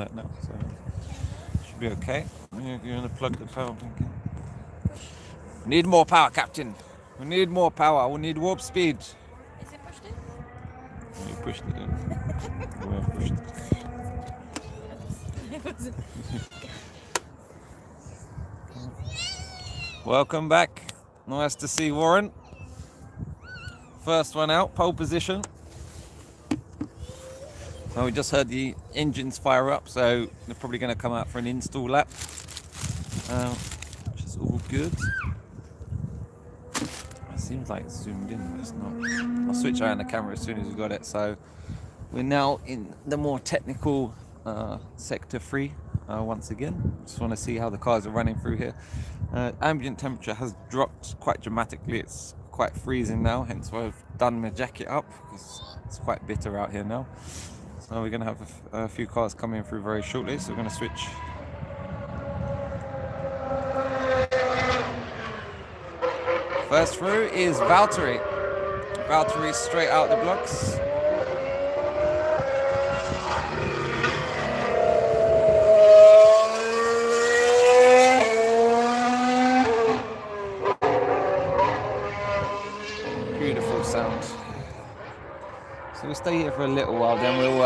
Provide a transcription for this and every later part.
that now, so should be okay. You're going to plug the power bank in. Need more power, Captain. We need more power. We need warp speed. Is it pushed in? You pushed it in. We have pushed it. Welcome back. Nice to see Warren. First one out, pole position. So we just heard the engines fire up, so they're probably going to come out for an install lap, which is all good. It seems like it's zoomed in, but it's not. I'll switch around the camera as soon as we got it. So we're now in the more technical sector 3 once again. Just want to see how the cars are running through here. Ambient temperature has dropped quite dramatically. It's quite freezing now, hence why I've done my jacket up, because it's quite bitter out here now. So we're going to have a few cars coming through very shortly, so we're going to switch. First through is Valtteri. Valtteri straight out the blocks. Beautiful sound. So we'll stay here for a little while, then we'll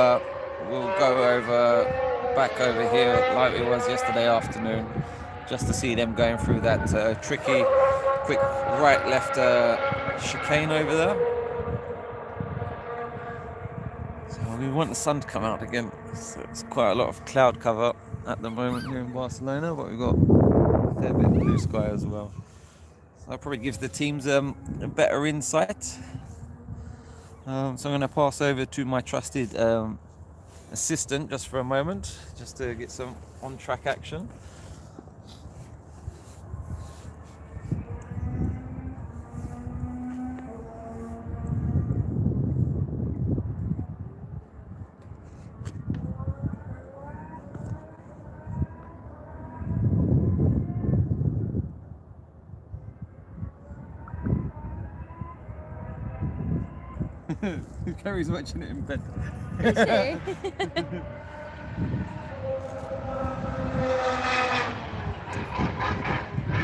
go back over here like it was yesterday afternoon, just to see them going through that tricky, quick right-left chicane over there. So we want the sun to come out again. So it's quite a lot of cloud cover at the moment here in Barcelona, but we've got a fair bit of blue sky as well. So that probably gives the teams a better insight. So I'm going to pass over to my trusted assistant just for a moment, just to get some on-track action. Carrie's watching it in bed. Is she?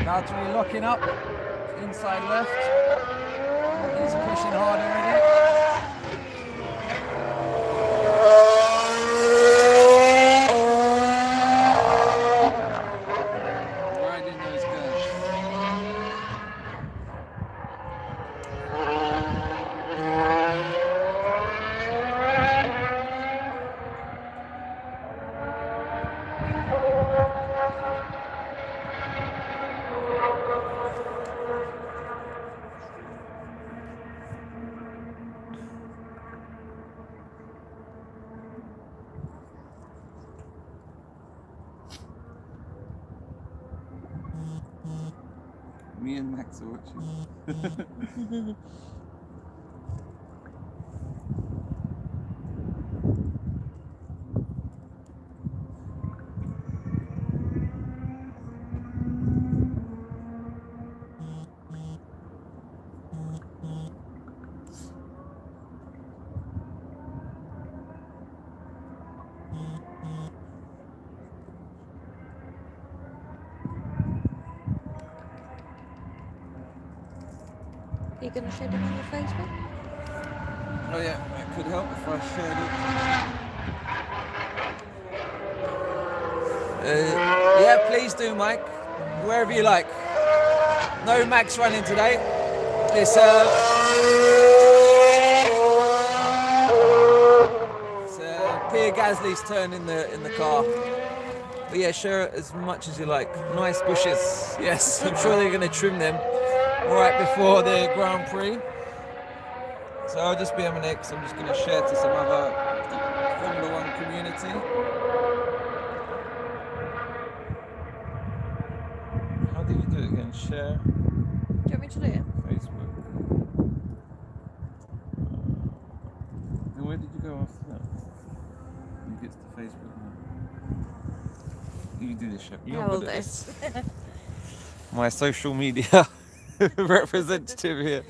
Valtteri locking up, inside left. He's pushing hard already. Right in those curves. Me and Max are watching. Are you going to share it on your Facebook? Oh yeah, it could help if I shared it. Yeah, please do, Mike. Wherever you like. No Max running today. It's Pierre Gasly's turn in the car. But yeah, share it as much as you like. Nice bushes. Yes, I'm sure they're going to trim them right before the Grand Prix. So I'll just be M&X. I'm just going to share to some other Formula 1 community. How do you do it again? Share Do you want me to do it? Facebook. And where did you go after that? You get to Facebook now. You do this shit. How old is? My social media representative here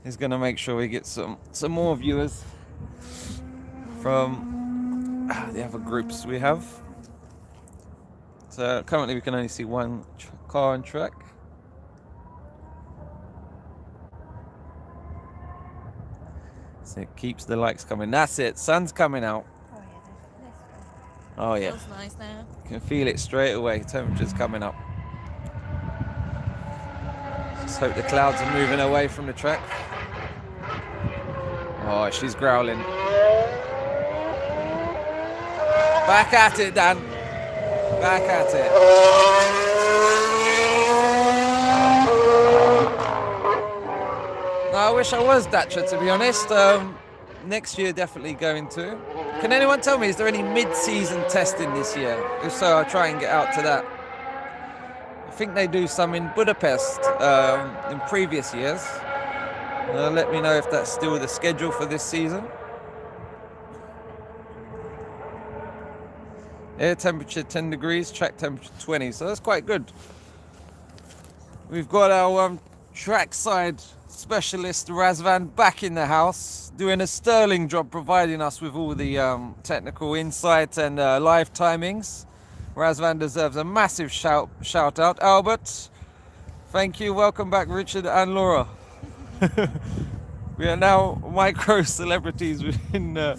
is going to make sure we get some more viewers from the other groups we have. So currently we can only see one car on track. So it keeps the likes coming. That's it. Sun's coming out. Oh yeah. Feels nice now. You can feel it straight away. Temperature's coming up. Just hope the clouds are moving away from the track. Oh, she's growling. Back at it, Dan. Back at it. I wish I was Datcha, to be honest. Next year, definitely going to. Can anyone tell me, is there any mid-season testing this year? If so, I'll try and get out to that. I think they do some in Budapest in previous years. Let me know if that's still the schedule for this season. Air temperature 10 degrees, track temperature 20, so that's quite good. We've got our trackside specialist Razvan back in the house, doing a sterling job providing us with all the technical insight and live timings. Razvan deserves a massive shout out. Albert, thank you. Welcome back, Richard and Laura. We are now micro celebrities within the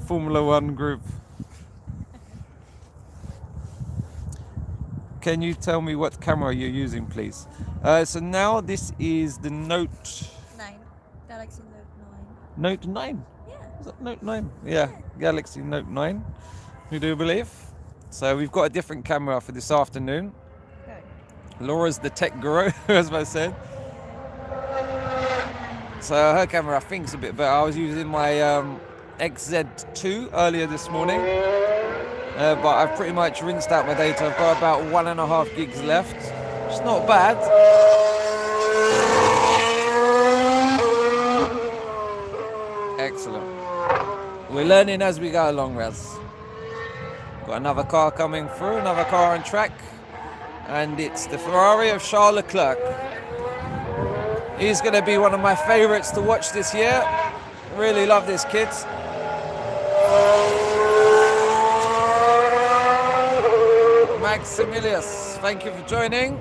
Formula One group. Can you tell me what camera you're using, please? So now this is the Note 9. Galaxy Note 9. Note 9? Yeah. Is that Note 9? Yeah, Galaxy Note 9, we do believe. So we've got a different camera for this afternoon. Okay. Laura's the tech guru, as I said. So her camera I think is a bit better. I was using my XZ2 earlier this morning. But I've pretty much rinsed out my data. I've got about 1.5 gigs left. It's not bad. Excellent. We're learning as we go along, Raz. Got another car coming through, another car on track. And it's the Ferrari of Charles Leclerc. He's going to be one of my favorites to watch this year. Really love this kid. Maximilius, thank you for joining.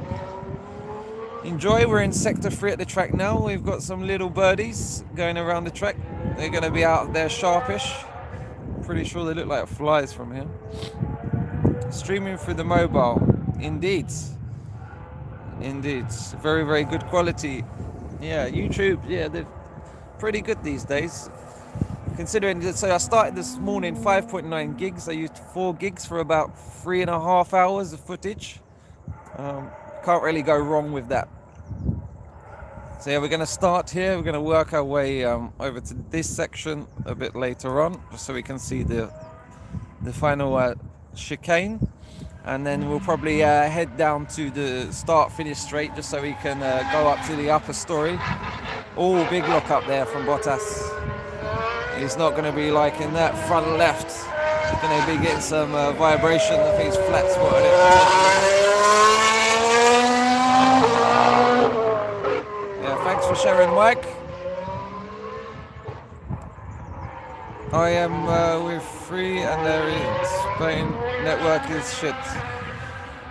Enjoy. We're in sector 3 at the track now. We've got some little birdies going around the track. They're going to be out there sharpish. Pretty sure they look like flies from here. Streaming through the mobile. Indeed. Very, very good quality. Yeah, YouTube, yeah, they're pretty good these days. Considering that, so I started this morning 5.9 gigs. I used 4 gigs for about 3.5 hours of footage. Can't really go wrong with that. So yeah, we're going to start here. We're going to work our way over to this section a bit later on, just so we can see the final chicane. And then we'll probably head down to the start-finish straight, just so we can go up to the upper story. Oh, big lock up there from Bottas. He's not going to be like in that front left. He's going to be getting some vibration. I think he's flat spotted it. Yeah, thanks for sharing, Mike. I am with free and there is Spain network is shit.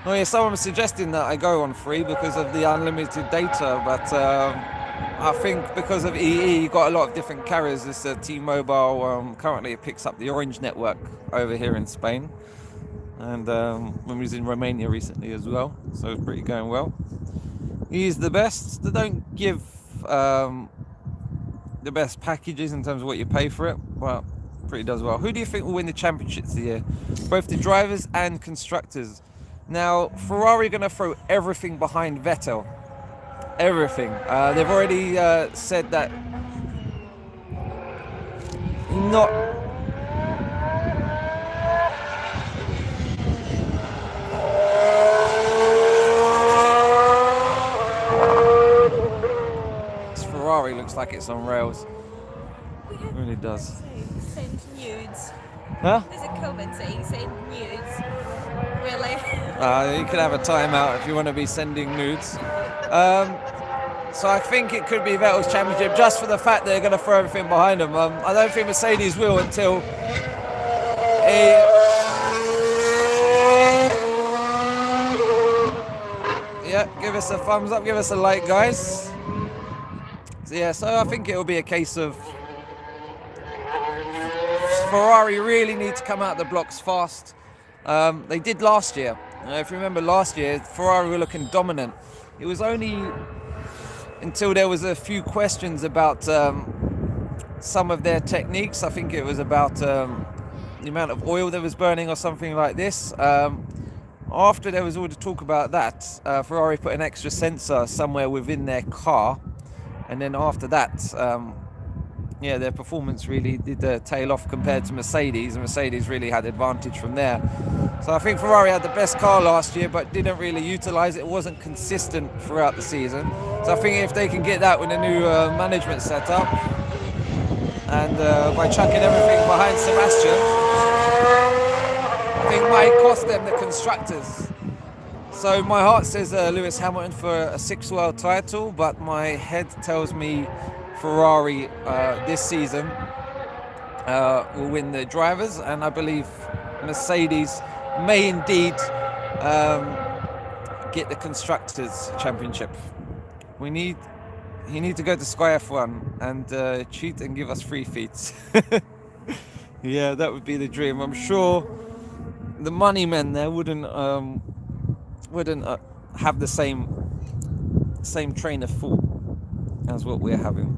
Oh yeah, someone was suggesting that I go on free because of the unlimited data, but I think because of EE, you got a lot of different carriers. This T-Mobile, currently it picks up the Orange network over here in Spain. And when we was in Romania recently as well, so it's pretty going well. He's the best. They don't give the best packages in terms of what you pay for it, but pretty does well. Who do you think will win the championships this year? Both the drivers and constructors. Now, Ferrari are going to throw everything behind Vettel. Everything. They've already said that not. This Ferrari looks like it's on rails. It really does. Send nudes. Huh? There's a comment saying send nudes. Really? You can have a timeout if you want to be sending nudes. So I think it could be Vettel's championship just for the fact they're going to throw everything behind them. I don't think Mercedes will until Yeah, give us a thumbs up, give us a like, guys. So yeah, so I think it'll be a case of Ferrari really need to come out the blocks fast. They did last year. If you remember last year, Ferrari were looking dominant. It was only until there was a few questions about some of their techniques. I think it was about the amount of oil that was burning or something like this. After there was all the talk about that, Ferrari put an extra sensor somewhere within their car, and then after that, yeah, their performance really did tail off compared to Mercedes, and Mercedes really had advantage from there. So I think Ferrari had the best car last year, but didn't really utilize it. It wasn't consistent throughout the season. So I think if they can get that with a new management setup, and by chucking everything behind Sebastian, I think it might cost them the constructors. So my heart says Lewis Hamilton for a 6th world title, but my head tells me Ferrari this season will win the drivers, and I believe Mercedes may indeed get the constructors championship. He need to go to Sky F1 and cheat and give us free feeds. Yeah, that would be the dream. I'm sure the money men there wouldn't have the same train of thought as what we're having.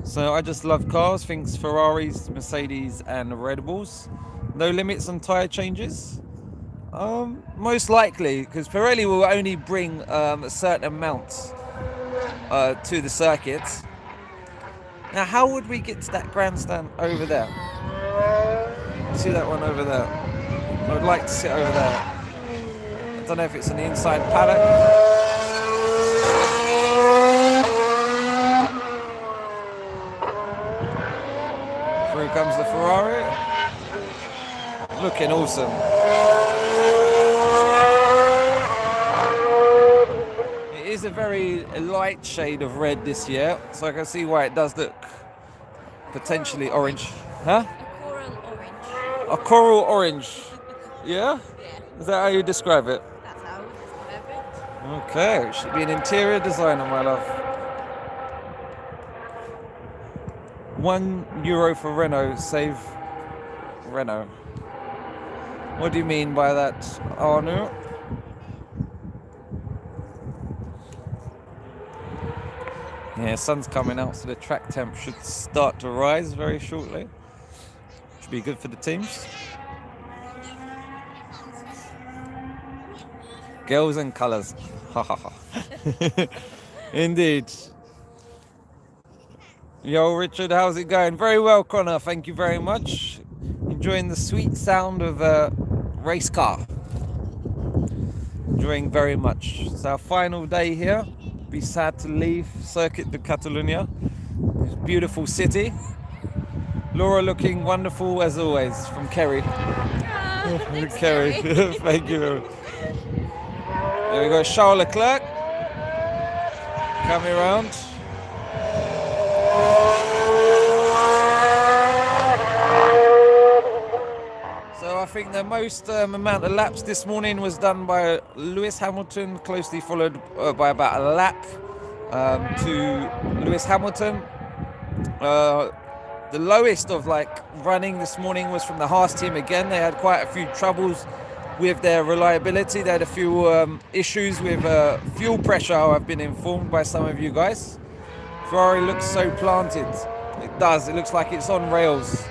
So I just love cars, thinks Ferraris, Mercedes and Red Bulls. No limits on tyre changes? Most likely, because Pirelli will only bring a certain amount to the circuit. Now how would we get to that grandstand over there? See that one over there? I would like to sit over there. I don't know if it's an inside paddock. Through comes the Ferrari. Looking awesome. It is a very light shade of red this year, so I can see why it does look potentially orange. Huh? A coral orange. Yeah? Yeah. Is that how you describe it? That's how I would describe it. Okay, should be an interior designer, my love. €1 for Renault, save Renault. What do you mean by that, Arnaud? Yeah, sun's coming out, so the track temp should start to rise very shortly. Should be good for the teams. Girls and colours. Ha ha ha. Indeed. Yo, Richard, how's it going? Very well, Connor. Thank you very much. Enjoying the sweet sound of a race car. Enjoying very much. It's our final day here. Be sad to leave Circuit de Catalunya. It's a beautiful city. Laura looking wonderful as always from Kerry. Thanks, Kerry. Thank you. There we go, Charles Leclerc. Coming around. So I think the most amount of laps this morning was done by Lewis Hamilton, closely followed by about a lap to Lewis Hamilton. The lowest of running this morning was from the Haas team again. They had quite a few troubles with their reliability. They had a few issues with fuel pressure, I've been informed by some of you guys. Ferrari looks so planted. It does, it looks like it's on rails.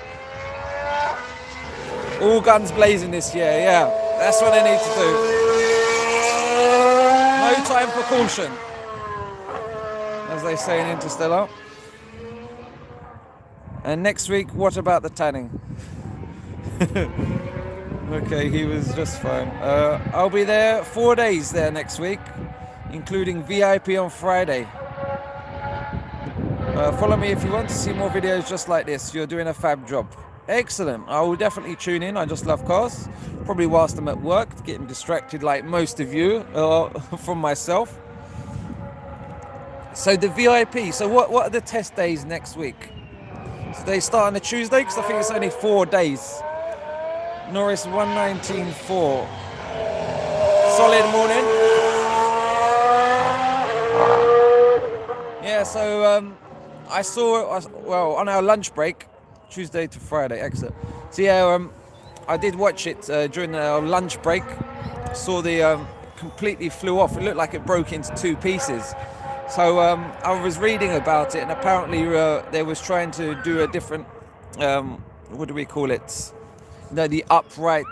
All guns blazing this year, yeah. That's what they need to do. No time for caution, as they say in Interstellar. And next week, what about the tanning? Okay, he was just fine. I'll be there 4 days there next week, including VIP on Friday. Follow me if you want to see more videos just like this. You're doing a fab job. Excellent. I will definitely tune in. I just love cars. Probably whilst I'm at work, getting distracted like most of you from myself. So the VIP. So what are the test days next week? So they start on a Tuesday because I think it's only 4 days. Norris 119.4. Solid morning. Yeah. So I saw on our lunch break, Tuesday to Friday exit. So yeah, I did watch it during our lunch break. Saw the completely flew off. It looked like it broke into 2 pieces. So I was reading about it, and apparently they was trying to do a different, what do we call it? No, the upright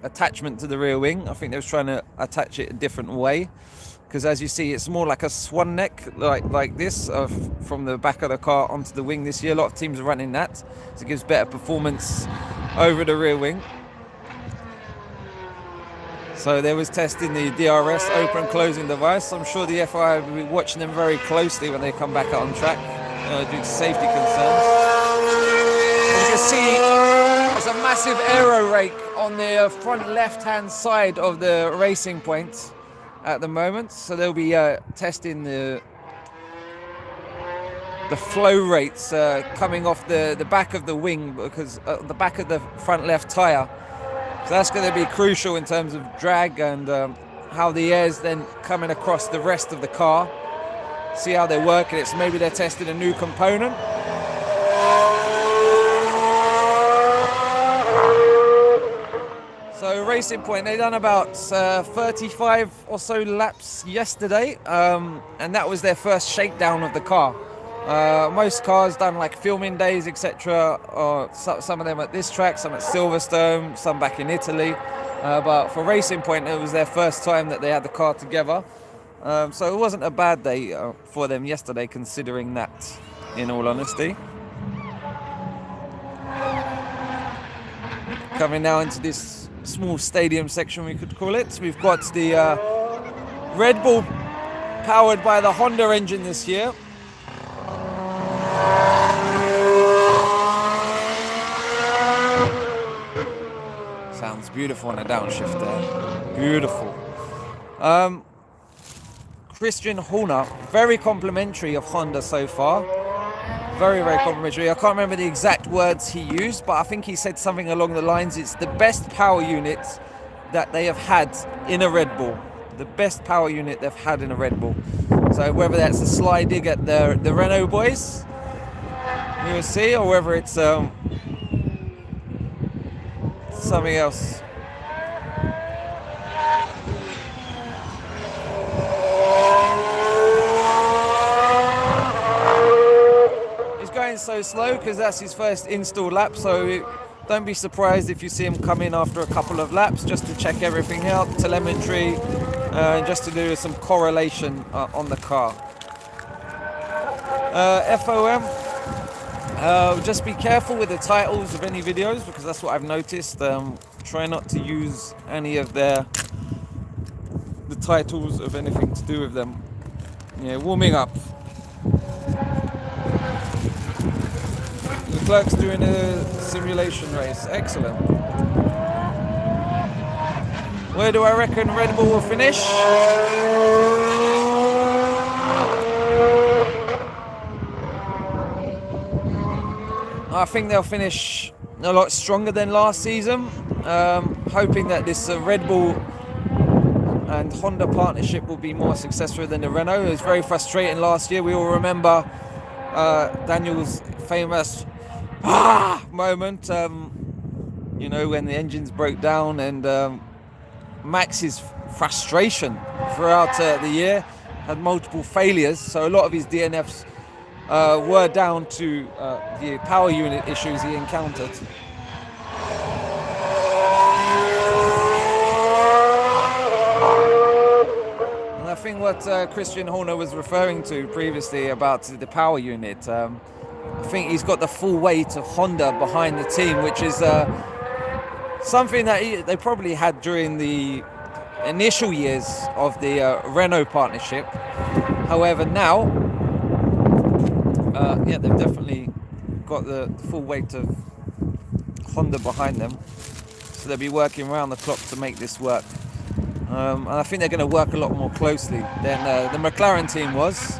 attachment to the rear wing. I think they was trying to attach it a different way, because as you see, it's more like a swan neck, like this, from the back of the car onto the wing this year. A lot of teams are running that, so it gives better performance over the rear wing. So there was testing the DRS open closing device. I'm sure the FIA will be watching them very closely when they come back out on track due to safety concerns. As you can see, there's a massive aero rake on the front left-hand side of the racing point at the moment. So they'll be testing the flow rates coming off the back of the wing, because the back of the front left tyre. So that's going to be crucial in terms of drag and how the air's then coming across the rest of the car. See how they're working it. So maybe they're testing a new component. So Racing Point, they done about 35 or so laps yesterday, and that was their first shakedown of the car. Most cars done like filming days, etc. Some of them at this track, some at Silverstone, some back in Italy. But for Racing Point, it was their first time that they had the car together. So it wasn't a bad day for them yesterday, considering that, in all honesty. Coming now into this small stadium section, we could call it. We've got the Red Bull powered by the Honda engine this year. Sounds beautiful on a downshift there. Beautiful. Christian Horner, very complimentary of Honda so far. Very, very complimentary. I can't remember the exact words he used, but I think he said something along the lines, it's the best power unit that they have had in a Red Bull. The best power unit they've had in a Red Bull. So whether that's a sly dig at the Renault boys, we will see, or whether it's something else. He's going so slow because that's his first install lap, so don't be surprised if you see him come in after a couple of laps just to check everything out, telemetry, just to do some correlation on the car. FOM, just be careful with the titles of any videos, because that's what I've noticed. Try not to use any of the titles of anything to do with them. Yeah, warming up. The clerk's doing a simulation race. Excellent. Where do I reckon Red Bull will finish? I think they'll finish a lot stronger than last season. Hoping that this Red Bull and Honda partnership will be more successful than the Renault. It was very frustrating last year. We all remember Daniel's famous moment, when the engines broke down, and Max's frustration throughout the year. Had multiple failures, so a lot of his DNFs were down to the power unit issues he encountered. And I think what Christian Horner was referring to previously about the power unit, I think he's got the full weight of Honda behind the team, which is something that they probably had during the initial years of the Renault partnership. However, now, they've definitely got the full weight of Honda behind them. So they'll be working around the clock to make this work. And I think they're going to work a lot more closely than the McLaren team was.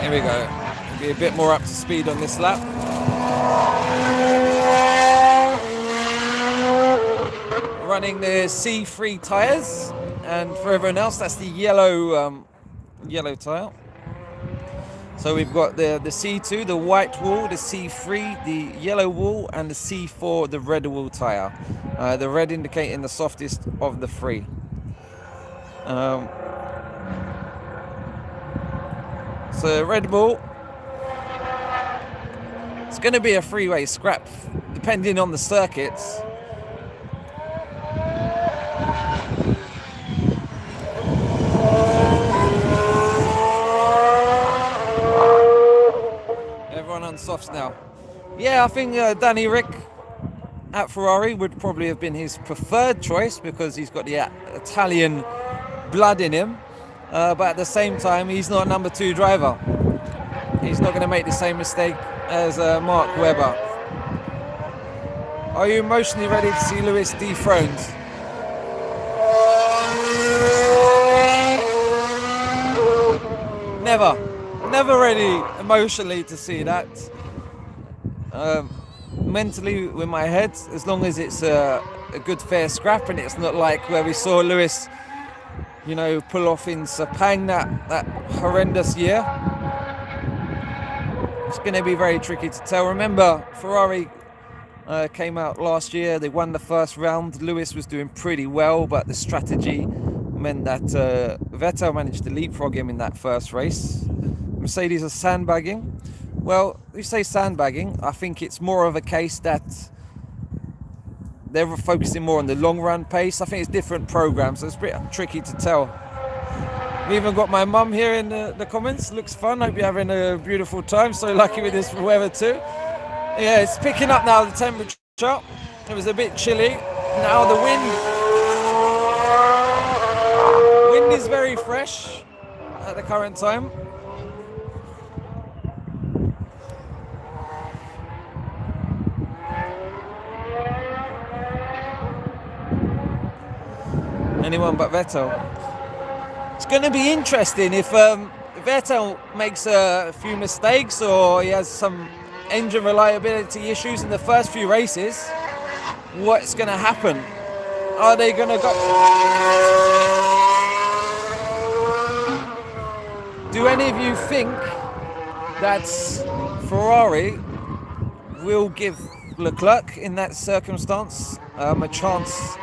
Here we go. Be a bit more up to speed on this lap. Running the C3 tyres, and for everyone else, that's the yellow tyre. So we've got the C2, the white wool, the C3, the yellow wool, and the C4, the red wool tyre. The red indicating the softest of the three. So Red Bull, it's going to be a three-way scrap, depending on the circuits. Everyone on softs now. Yeah, I think Danny Rick at Ferrari would probably have been his preferred choice because he's got the Italian blood in him. But at the same time, he's not a number 2 driver. He's not going to make the same mistake as Mark Webber. Are you emotionally ready to see Lewis dethroned? Never ready emotionally to see that. Mentally, with my head, as long as it's a good fair scrap and it's not like where we saw Lewis, you know, pull off in Sepang that horrendous year. It's going to be very tricky to tell. Remember, Ferrari came out last year. They won the first round. Lewis was doing pretty well, but the strategy meant that Vettel managed to leapfrog him in that first race. Mercedes are sandbagging. Well, you say sandbagging. I think it's more of a case that they're focusing more on the long run pace. I think it's different programs, so it's a bit tricky to tell. We even got my mum here in the comments. Looks fun. Hope you're having a beautiful time. So lucky with this weather too. Yeah, it's picking up now, the temperature. It was a bit chilly. Now the wind is very fresh at the current time. Anyone but Vettel. It's going to be interesting if Vettel makes a few mistakes or he has some engine reliability issues in the first few races. What's going to happen? Are they going to go? Do any of you think that Ferrari will give Leclerc in that circumstance a chance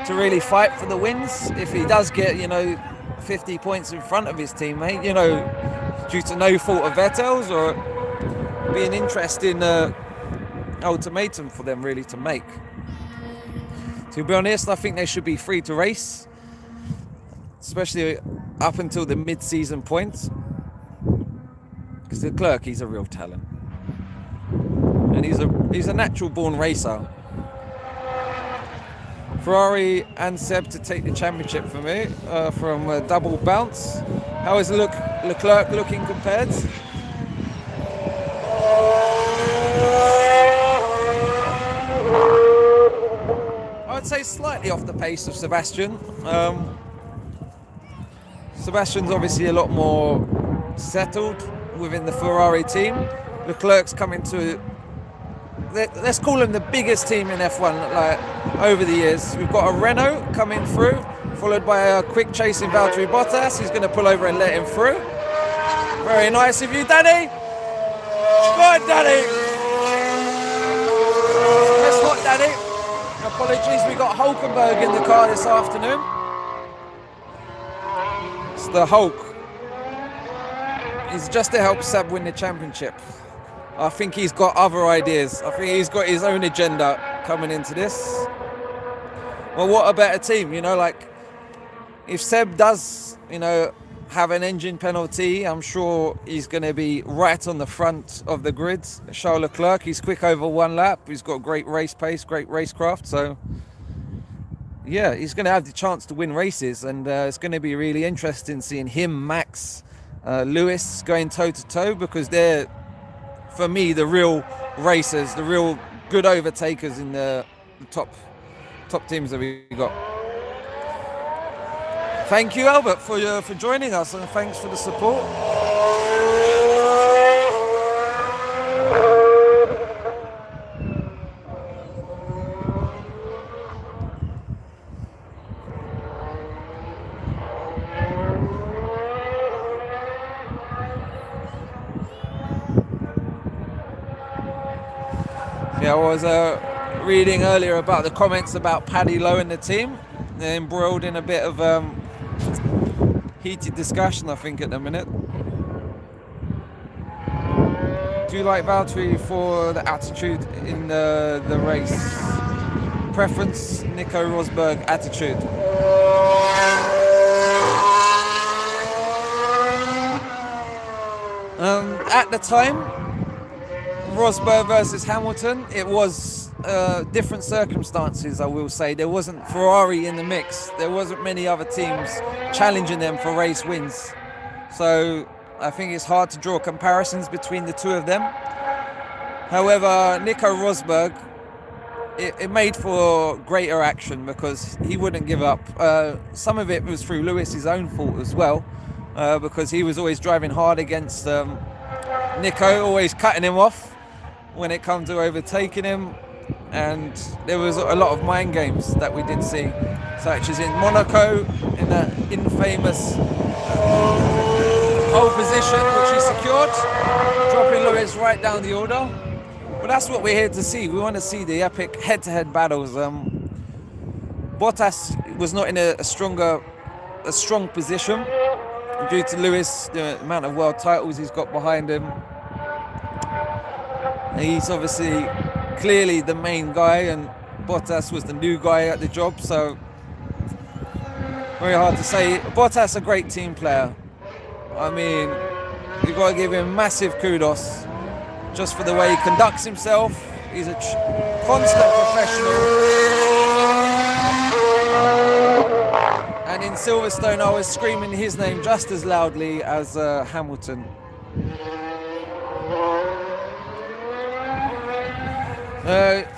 to really fight for the wins if he does get, 50 points in front of his teammate, due to no fault of Vettel's, or be an interesting ultimatum for them really to make. To be honest, I think they should be free to race, especially up until the mid-season point, because Leclerc, he's a real talent, and he's a natural-born racer. Ferrari and Seb to take the championship for me from a double bounce. How is Leclerc looking compared? I would say slightly off the pace of Sebastian. Sebastian's obviously a lot more settled within the Ferrari team. Leclerc's coming to, let's call him the biggest team in F1 over the years. We've got a Renault coming through, followed by a quick chasing Valtteri Bottas. He's going to pull over and let him through. Very nice of you, Danny. Go on, Danny. That's not Danny. Apologies, we got Hulkenberg in the car this afternoon. It's the Hulk. He's just to help Seb win the championship. I think he's got other ideas. I think he's got his own agenda coming into this. Well, what a better team, if Seb does, have an engine penalty, I'm sure he's going to be right on the front of the grid. Charles Leclerc, he's quick over one lap. He's got great race pace, great racecraft. So, yeah, he's going to have the chance to win races. And it's going to be really interesting seeing him, Max, Lewis going toe-to-toe, because they're, for me, the real racers, the real good overtakers in the top teams that we got. Thank you, Albert, for joining us, and thanks for the support. Yeah, I was reading earlier about the comments about Paddy Lowe and the team. They're embroiled in a bit of heated discussion, I think, at the minute. Do you like Valtteri for the attitude in the race? Preference, Nico Rosberg attitude. At the time, Rosberg versus Hamilton, it was different circumstances, I will say. There wasn't Ferrari in the mix. There wasn't many other teams challenging them for race wins. So I think it's hard to draw comparisons between the two of them. However, Nico Rosberg, it made for greater action because he wouldn't give up. Some of it was through Lewis's own fault as well, because he was always driving hard against Nico, always cutting him off when it comes to overtaking him. And there was a lot of mind games that we did see, such as in Monaco, in that infamous pole position which he secured, dropping Lewis right down the order. But that's what we're here to see. We want to see the epic head-to-head battles. Bottas was not in a strong position due to Lewis, the amount of world titles he's got behind him. He's obviously clearly the main guy, and Bottas was the new guy at the job, so very hard to say. Bottas a great team player. I mean, you've got to give him massive kudos just for the way he conducts himself. He's a constant professional. And in Silverstone, I was screaming his name just as loudly as Hamilton.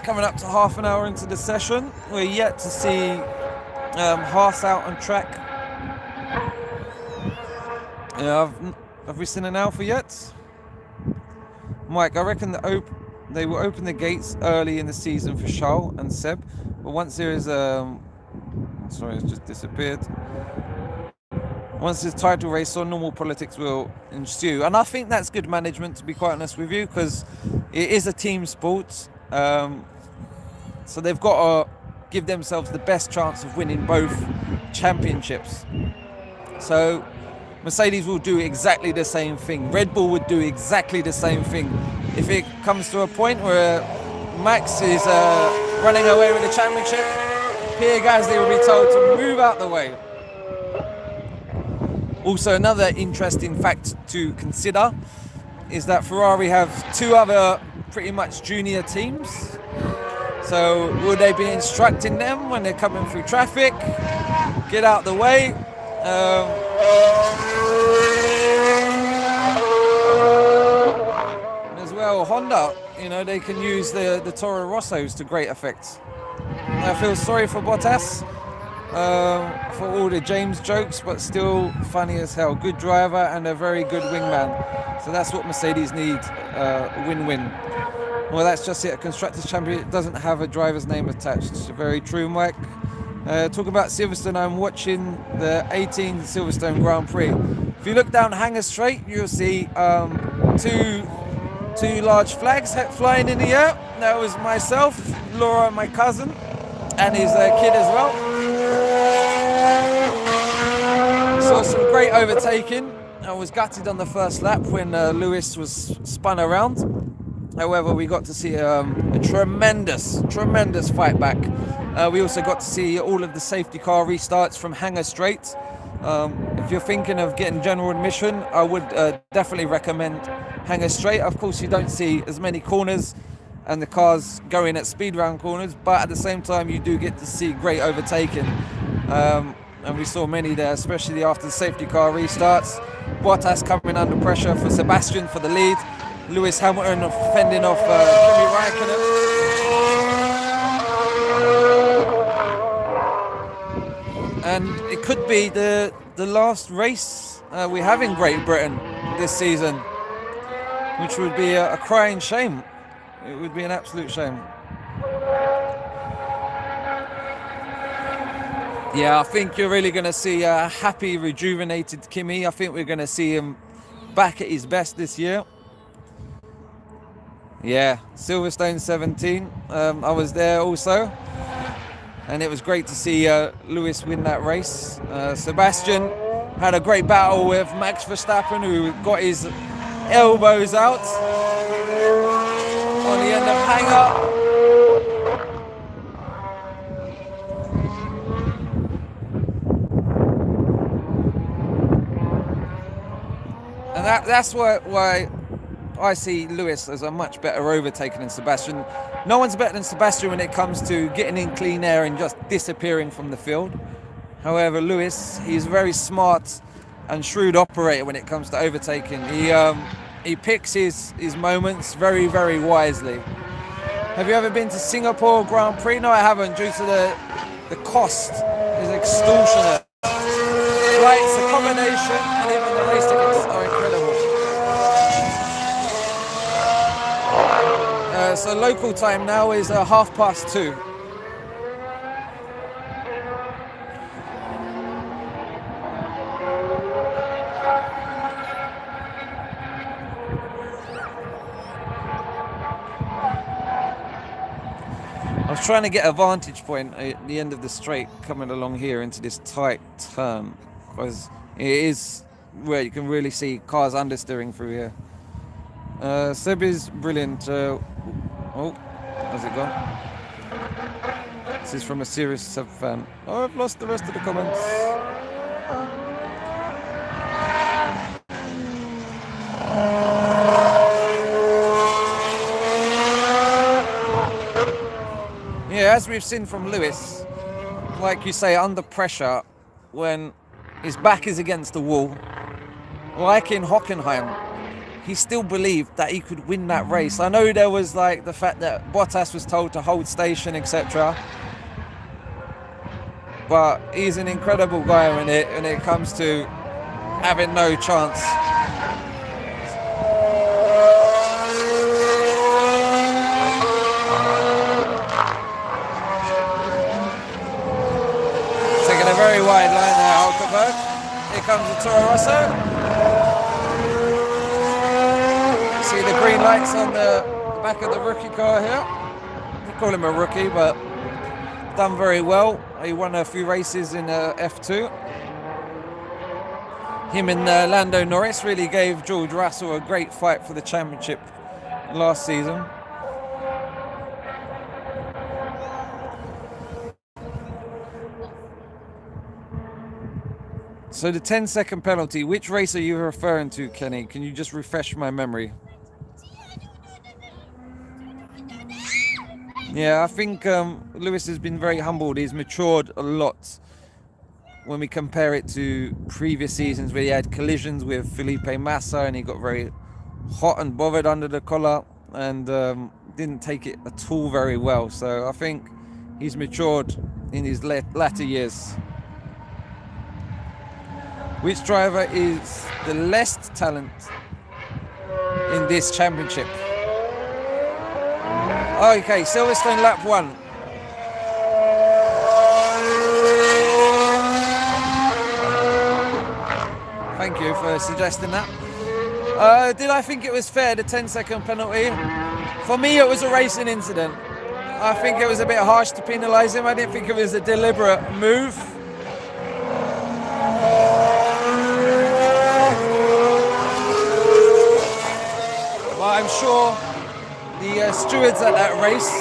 Coming up to half an hour into the session, we're yet to see Haas out on track. Have we seen an Alpha yet? Mike, I reckon they will open the gates early in the season for Charles and Seb, but once there is sorry, it's just disappeared. Once there's title race on, normal politics will ensue, and I think that's good management, to be quite honest with you, because it is a team sport. So they've got to give themselves the best chance of winning both championships. So Mercedes will do exactly the same thing. Red Bull would do exactly the same thing. If it comes to a point where Max is running away with the championship, Pierre Gasly will be told to move out the way. Also, another interesting fact to consider is that Ferrari have two other pretty much junior teams. So will they be instructing them when they're coming through traffic? Get out the way. As well, Honda, they can use the Toro Rossos to great effect. I feel sorry for Bottas for all the James jokes, but still funny as hell. Good driver and a very good wingman. So that's what Mercedes need, win-win. Well, that's just it. A Constructors' Championship doesn't have a driver's name attached. Very true, Mike. Talk about Silverstone. I'm watching the 18th Silverstone Grand Prix. If you look down Hanger Straight, you'll see two large flags flying in the air. That was myself, Laura, my cousin, and his kid as well. Saw some great overtaking. I was gutted on the first lap when Lewis was spun around. However, we got to see a tremendous fight back. We also got to see all of the safety car restarts from Hanger Straight. If you're thinking of getting general admission, I would definitely recommend Hanger Straight. Of course, you don't see as many corners and the cars going at speed round corners, but at the same time, you do get to see great overtaking. And we saw many there, especially after the safety car restarts. Bottas coming under pressure for Sebastian for the lead. Lewis Hamilton fending off Kimi Raikkonen. and it could be the last race we have in Great Britain this season, which would be a crying shame. It would be an absolute shame. Yeah, I think you're really going to see a happy, rejuvenated Kimi. I think we're going to see him back at his best this year. Yeah, Silverstone 17. I was there also, and it was great to see Lewis win that race. Sebastian had a great battle with Max Verstappen, who got his elbows out on the end of hanger. And that's why I see Lewis as a much better overtaker than Sebastian. No one's better than Sebastian when it comes to getting in clean air and just disappearing from the field. However, Lewis, he's a very smart and shrewd operator when it comes to overtaking. He picks his moments very, very wisely. Have you ever been to Singapore Grand Prix? No, I haven't, due to the cost is extortionate. Flights, accommodation, and even the race tickets are incredible. So local time now is 2:30. I was trying to get a vantage point at the end of the straight coming along here into this tight turn, because it is where you can really see cars understeering through here. Seb is brilliant. Oh, how's it gone? This is from a serious Seb fan. Oh, I've lost the rest of the comments. Yeah, as we've seen from Lewis, like you say, under pressure, when his back is against the wall, like in Hockenheim, he still believed that he could win that race. I know there was like the fact that Bottas was told to hold station, etc. But he's an incredible guy when it comes to having no chance. Taking a very wide line there, Hulkenberg. Here comes the Toro Rosso. See the green lights on the back of the rookie car here. We call him a rookie, but done very well. He won a few races in F2. Him and Lando Norris really gave George Russell a great fight for the championship last season. So the 10-second penalty, which race are you referring to, Kenny? Can you just refresh my memory? Yeah, I think Lewis has been very humbled. He's matured a lot when we compare it to previous seasons where he had collisions with Felipe Massa and he got very hot and bothered under the collar and didn't take it at all very well. So I think he's matured in his latter years. Which driver is the least talent in this championship? Okay, Silverstone lap 1. Thank you for suggesting that. Did I think it was fair, the 10-second penalty? For me, it was a racing incident. I think it was a bit harsh to penalise him. I didn't think it was a deliberate move. But I'm sure the stewards at that race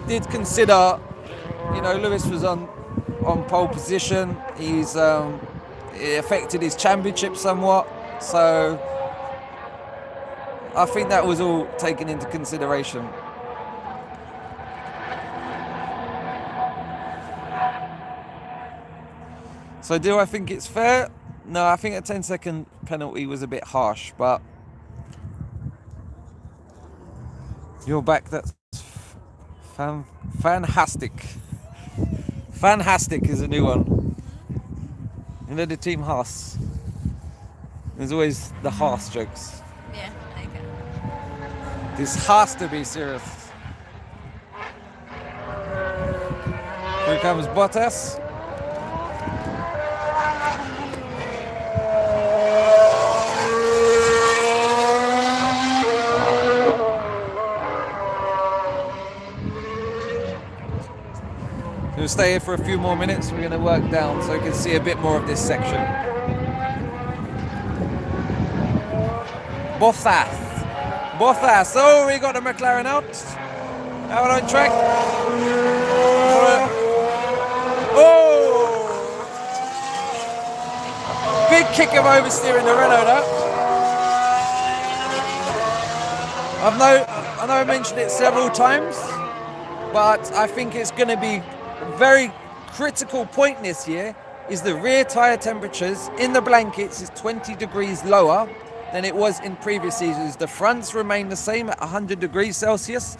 did consider, you know, Lewis was on pole position. It affected his championship somewhat. So I think that was all taken into consideration. So do I think it's fair? No, I think a 10-second penalty was a bit harsh, but you're back. That's fantastic. Fantastic is a new one. You know the team Haas? There's always the Haas jokes. Yeah, okay. This has to be serious. Here comes Bottas. We'll stay here for a few more minutes. We're going to work down so you can see a bit more of this section. Bottas. Oh, we got the McLaren out on track. Oh! Big kick of oversteer in the Renault there. I know I mentioned it several times, but I think it's going to be a very critical point this year is the rear tyre temperatures in the blankets is 20 degrees lower than it was in previous seasons. The fronts remain the same at 100 degrees Celsius,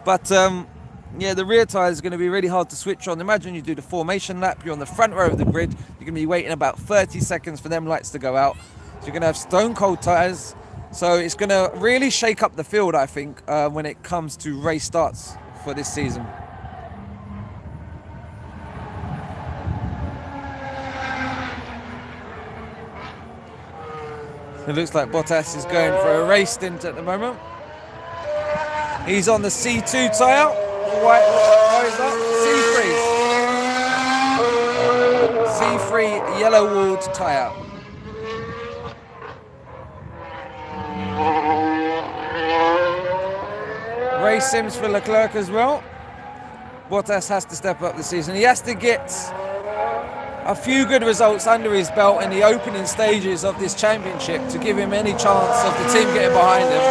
but yeah, the rear tyre is going to be really hard to switch on. Imagine you do the formation lap, you're on the front row of the grid, you're going to be waiting about 30 seconds for them lights to go out. So you're going to have stone cold tyres. So it's going to really shake up the field, I think, when it comes to race starts for this season. It looks like Bottas is going for a race stint at the moment. He's on the C2 tyre. White, what is that? C3 yellow walled tyre. Race sims for Leclerc as well. Bottas has to step up this season. He has to get a few good results under his belt in the opening stages of this championship to give him any chance of the team getting behind him.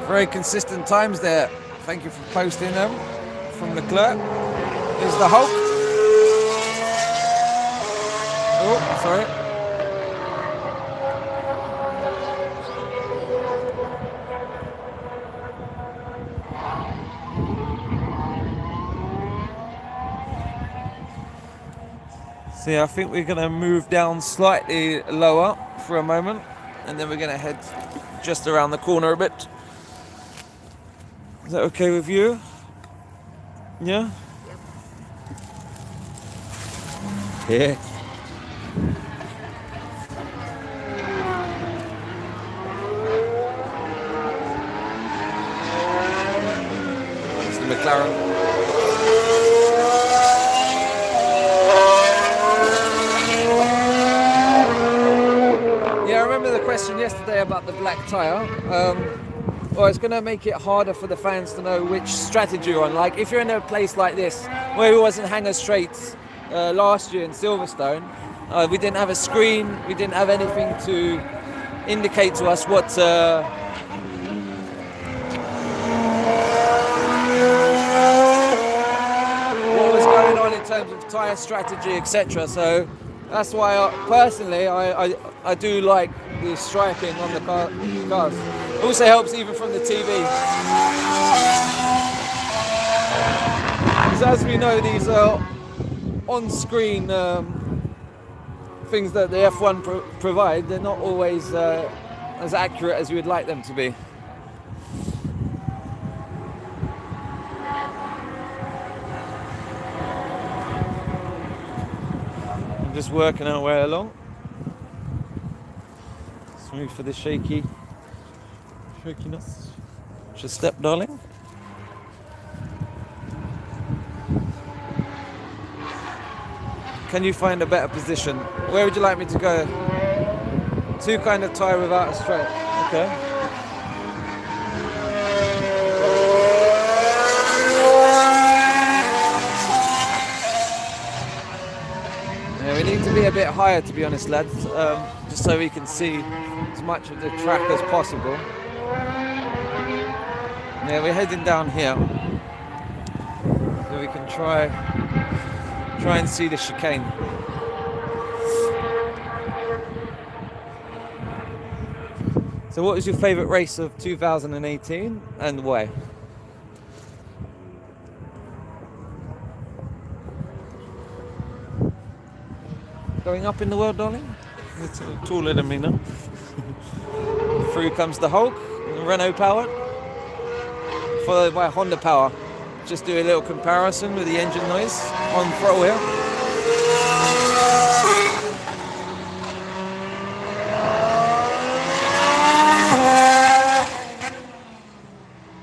Very consistent times there. Thank you for posting them from Leclerc. Here's the Hulk. Oh, sorry. So yeah, I think we're going to move down slightly lower for a moment, and then we're going to head just around the corner a bit. Is that okay with you? Yeah? Yep. Yeah. It's the McLaren. Yeah, I remember the question yesterday about the black tyre. Well, it's going to make it harder for the fans to know which strategy you're on. Like, if you're in a place like this, where we was in Hangar Straits last year in Silverstone, we didn't have a screen, we didn't have anything to indicate to us what was going on in terms of tyre strategy, etc. So that's why, personally, I do like the striping on the cars. It also helps even from the TV. Because as we know, these are on-screen things that the F1 provide. They're not always as accurate as you would like them to be. I'm just working our way along. Smooth for the shakiness. Just step, darling. Can you find a better position? Where would you like me to go? Two kind of tyre without a straight. Okay. Yeah, we need to be a bit higher, to be honest, lads, just so we can see as much of the track as possible. Yeah, we're heading down here, so we can try and see the chicane. So what was your favourite race of 2018 and why? going up in the world, darling? It's taller than me now. Through comes the Hulk, Renault powered, followed by Honda power. Just do a little comparison with the engine noise on throttle here.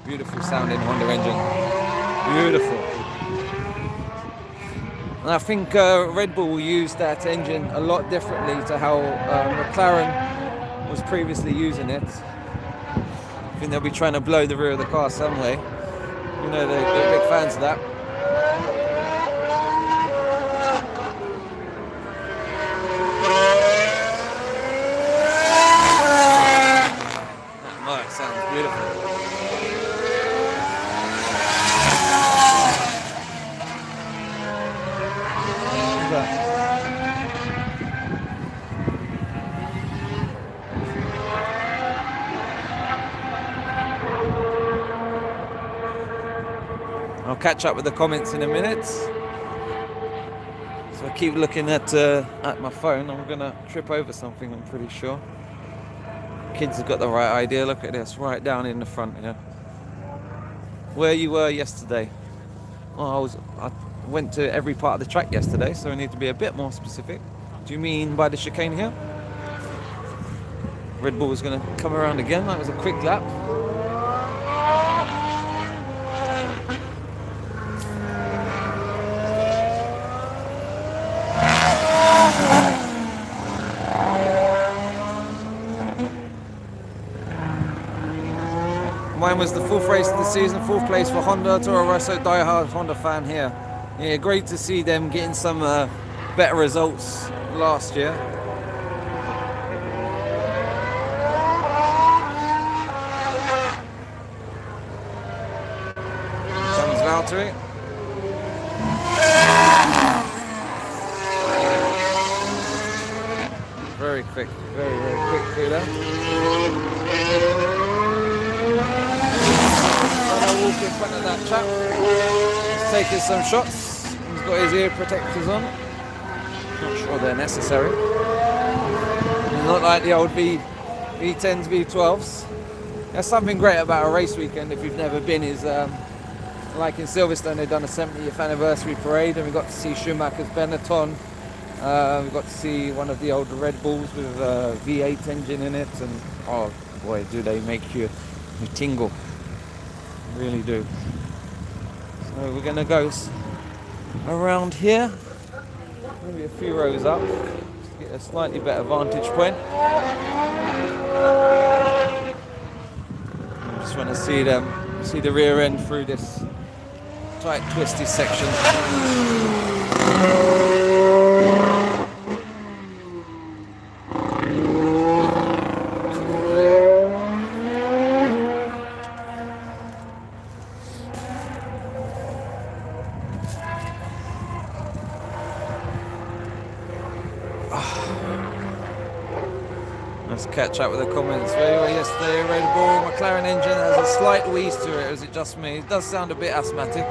Beautiful sounding Honda engine. Beautiful. And I think Red Bull will use that engine a lot differently to how McLaren was previously using it. I think they'll be trying to blow the rear of the car some way. You know, they're big fans of that. Oh, it sounds beautiful. I'll catch up with the comments in a minute. So I keep looking at my phone. I'm gonna trip over something, I'm pretty sure. Kids have got the right idea. Look at this, right down in the front here. Where you were yesterday? Well, I went to every part of the track yesterday, so I need to be a bit more specific. Do you mean by the chicane here? Red Bull was gonna come around again. That was a quick lap. Mine was the fourth race of the season, fourth place for Honda. Toro Rosso, diehard Honda fan here. Yeah, great to see them getting some better results last year. Comes Valtteri. Very quick, very quick through there. Walk in front of that chap. He's taking some shots. He's got his ear protectors on. Not sure they're necessary. Not like the old V10s, V12s. There's something great about a race weekend if you've never been is like in Silverstone they've done a 70th anniversary parade and we got to see Schumacher's Benetton. We got to see one of the old Red Bulls with a V8 engine in it, and oh boy, do they make you tingle. Really do. So we're gonna go around here, maybe a few rows up, just to get a slightly better vantage point. I just want to see the rear end through this tight, twisty section. Let's catch up with the comments. Where you were yesterday, Red Bull, McLaren engine has a slight wheeze to it, or is it just me? It does sound a bit asthmatic.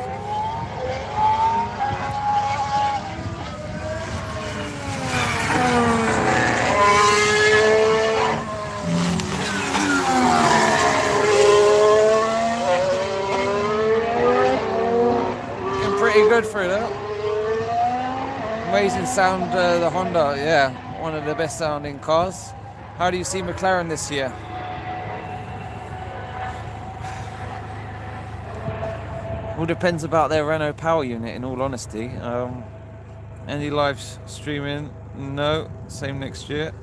Looking pretty good through that. Amazing sound, the Honda, yeah, one of the best sounding cars. How do you see McLaren this year? All depends about their Renault power unit, in all honesty. Any live streaming? No, same next year.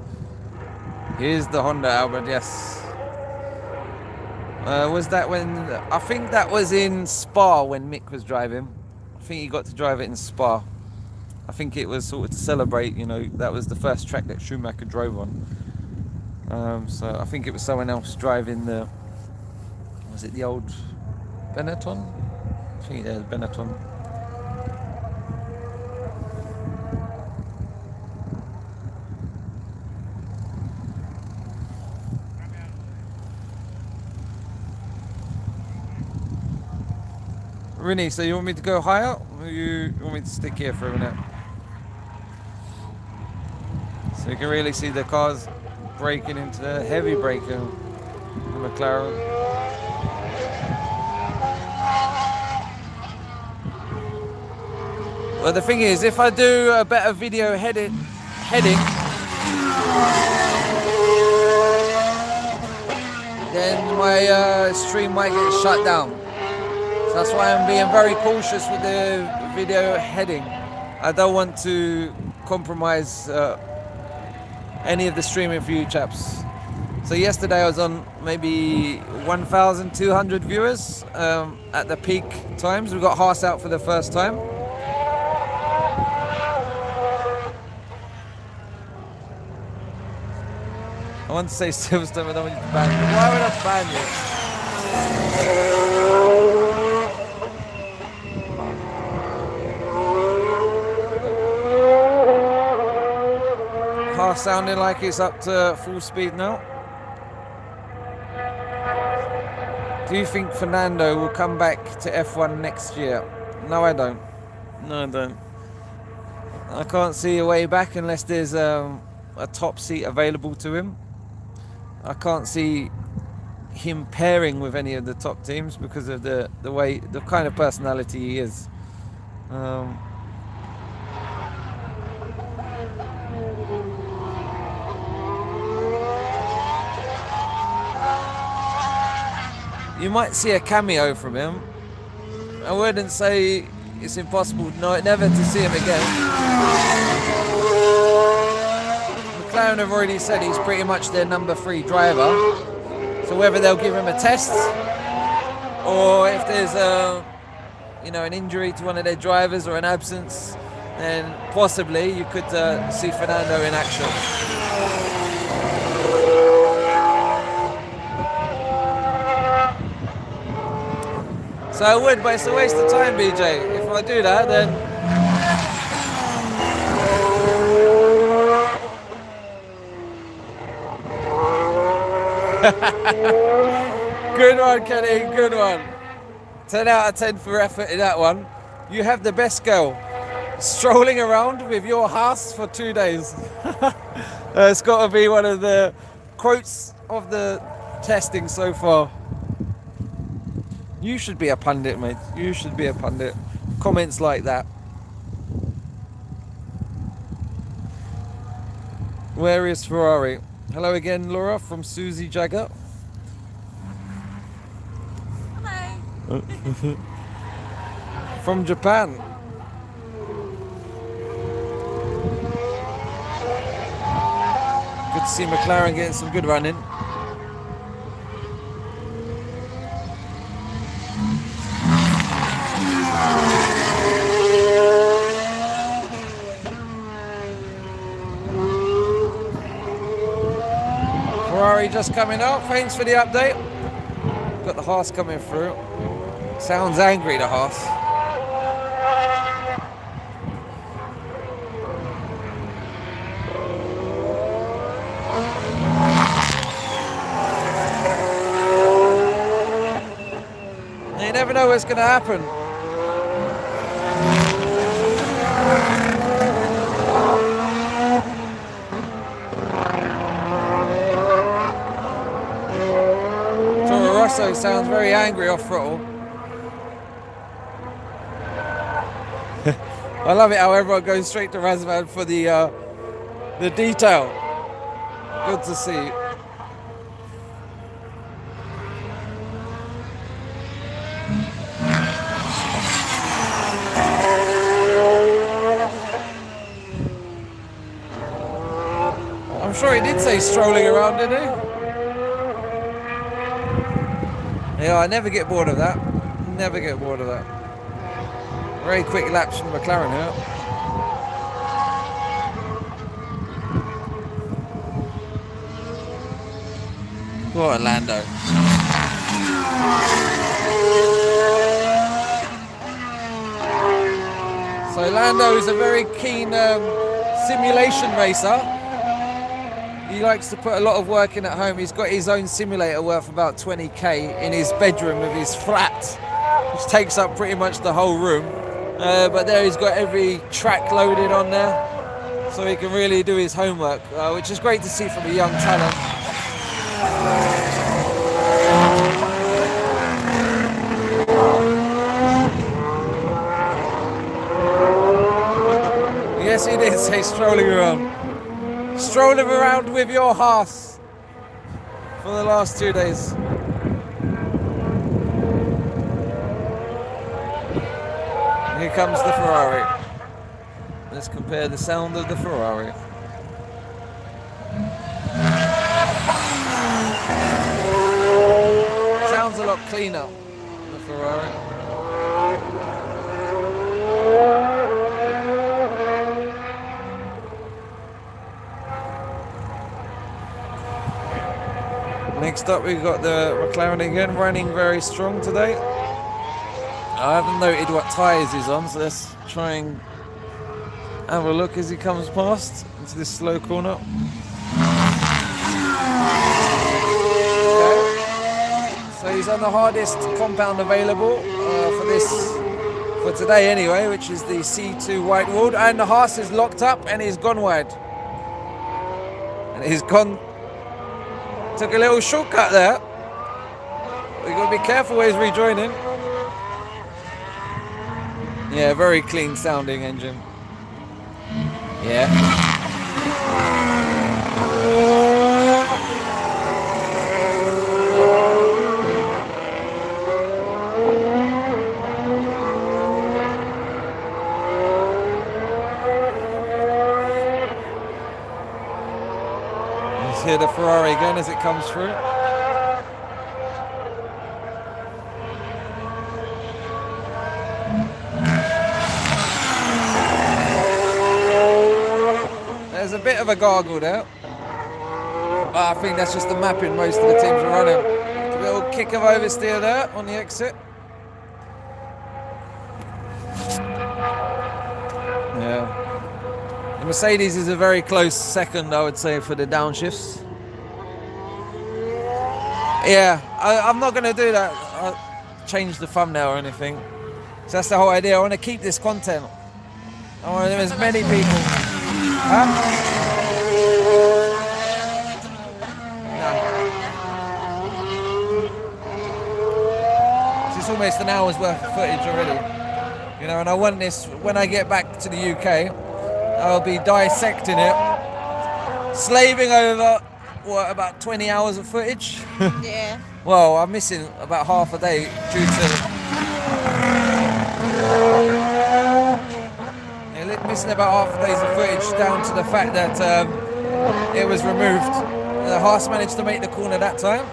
Here's the Honda, Albert, yes. Was that when, I think that was in Spa when Mick was driving. I think he got to drive it in Spa. I think it was sort of to celebrate, you know, that was the first track that Schumacher drove on. So I think it was someone else driving the, was it the old Benetton? I think yeah, the Benetton. Rini, so you want me to go higher, or you want me to stick here for a minute? So you can really see the cars braking into the heavy braking, the McLaren. Well, the thing is, if I do a better video heading, then my stream might get shut down. So that's why I'm being very cautious with the video heading. I don't want to compromise any of the streaming for you chaps. So yesterday I was on maybe 1,200 viewers at the peak times. We got Haas out for the first time. I want to say Silverstone, but I don't want you to ban me. Why would I ban you? Haas sounding like it's up to full speed now. Do you think Fernando will come back to F1 next year? No, I don't. No, I don't. I can't see a way back unless there's a top seat available to him. I can't see him pairing with any of the top teams because of the kind of personality he is. You might see a cameo from him. I wouldn't say it's impossible, never to see him again. McLaren have already said he's pretty much their number 3 driver. So whether they'll give him a test, or if there's an injury to one of their drivers or an absence, then possibly you could see Fernando in action. So I would, but it's a waste of time, BJ. If I do that, then... Good one, Kenny, good one. 10 out of 10 for effort in that one. You have the best girl. Strolling around with your Haas for 2 days. It's got to be one of the quotes of the testing so far. You should be a pundit, mate. You should be a pundit. Comments like that. Where is Ferrari? Hello again, Laura, from Susie Jagger. Hello. From Japan. Good to see McLaren getting some good running. Ferrari just coming out, thanks for the update. Got the Haas coming through. Sounds angry, the Haas. You never know what's going to happen. Rosso sounds very angry off throttle. I love it how everyone goes straight to Razvan for the detail. Good to see. I'm sure he did say strolling around, didn't he? Yeah, I never get bored of that. Never get bored of that. Very quick laps from McLaren here. What a Lando. So Lando is a very keen simulation racer. He likes to put a lot of work in at home. He's got his own simulator worth about 20k in his bedroom of his flat, which takes up pretty much the whole room. But there he's got every track loaded on there. so he can really do his homework, which is great to see from a young talent. Yes, he did say strolling around. Strolling around with your horse for the last 2 days. Here comes the Ferrari. Let's compare the sound of the Ferrari. Sounds a lot cleaner, the Ferrari. Next up we've got the McLaren again, running very strong today. I haven't noted what tyres he's on, so let's try and have a look as he comes past into this slow corner. Okay. So he's on the hardest compound available for today anyway, which is the C2 white walled, and the Haas is locked up and he's gone wide. And he's gone, took a little shortcut there. We've got to be careful where he's rejoining. Yeah, very clean sounding engine. Yeah. Let's hear the Ferrari again as it comes through. There's a bit of a gargle there, but I think that's just the mapping most of the teams are running. A little kick of oversteer there on the exit. Yeah. The Mercedes is a very close second, I would say, for the downshifts. Yeah, I'm not going to do that. I'll change the thumbnail or anything. So that's the whole idea. I want to keep this content. I want as many people. Huh? No. It's almost an hour's worth of footage already. You know, and I want this, when I get back to the UK, I'll be dissecting it, slaving over, what, about 20 hours of footage? Yeah. Well, I'm missing about half a day due to... missing about half a day's of footage down to the fact that it was removed. The Haas managed to make the corner that time.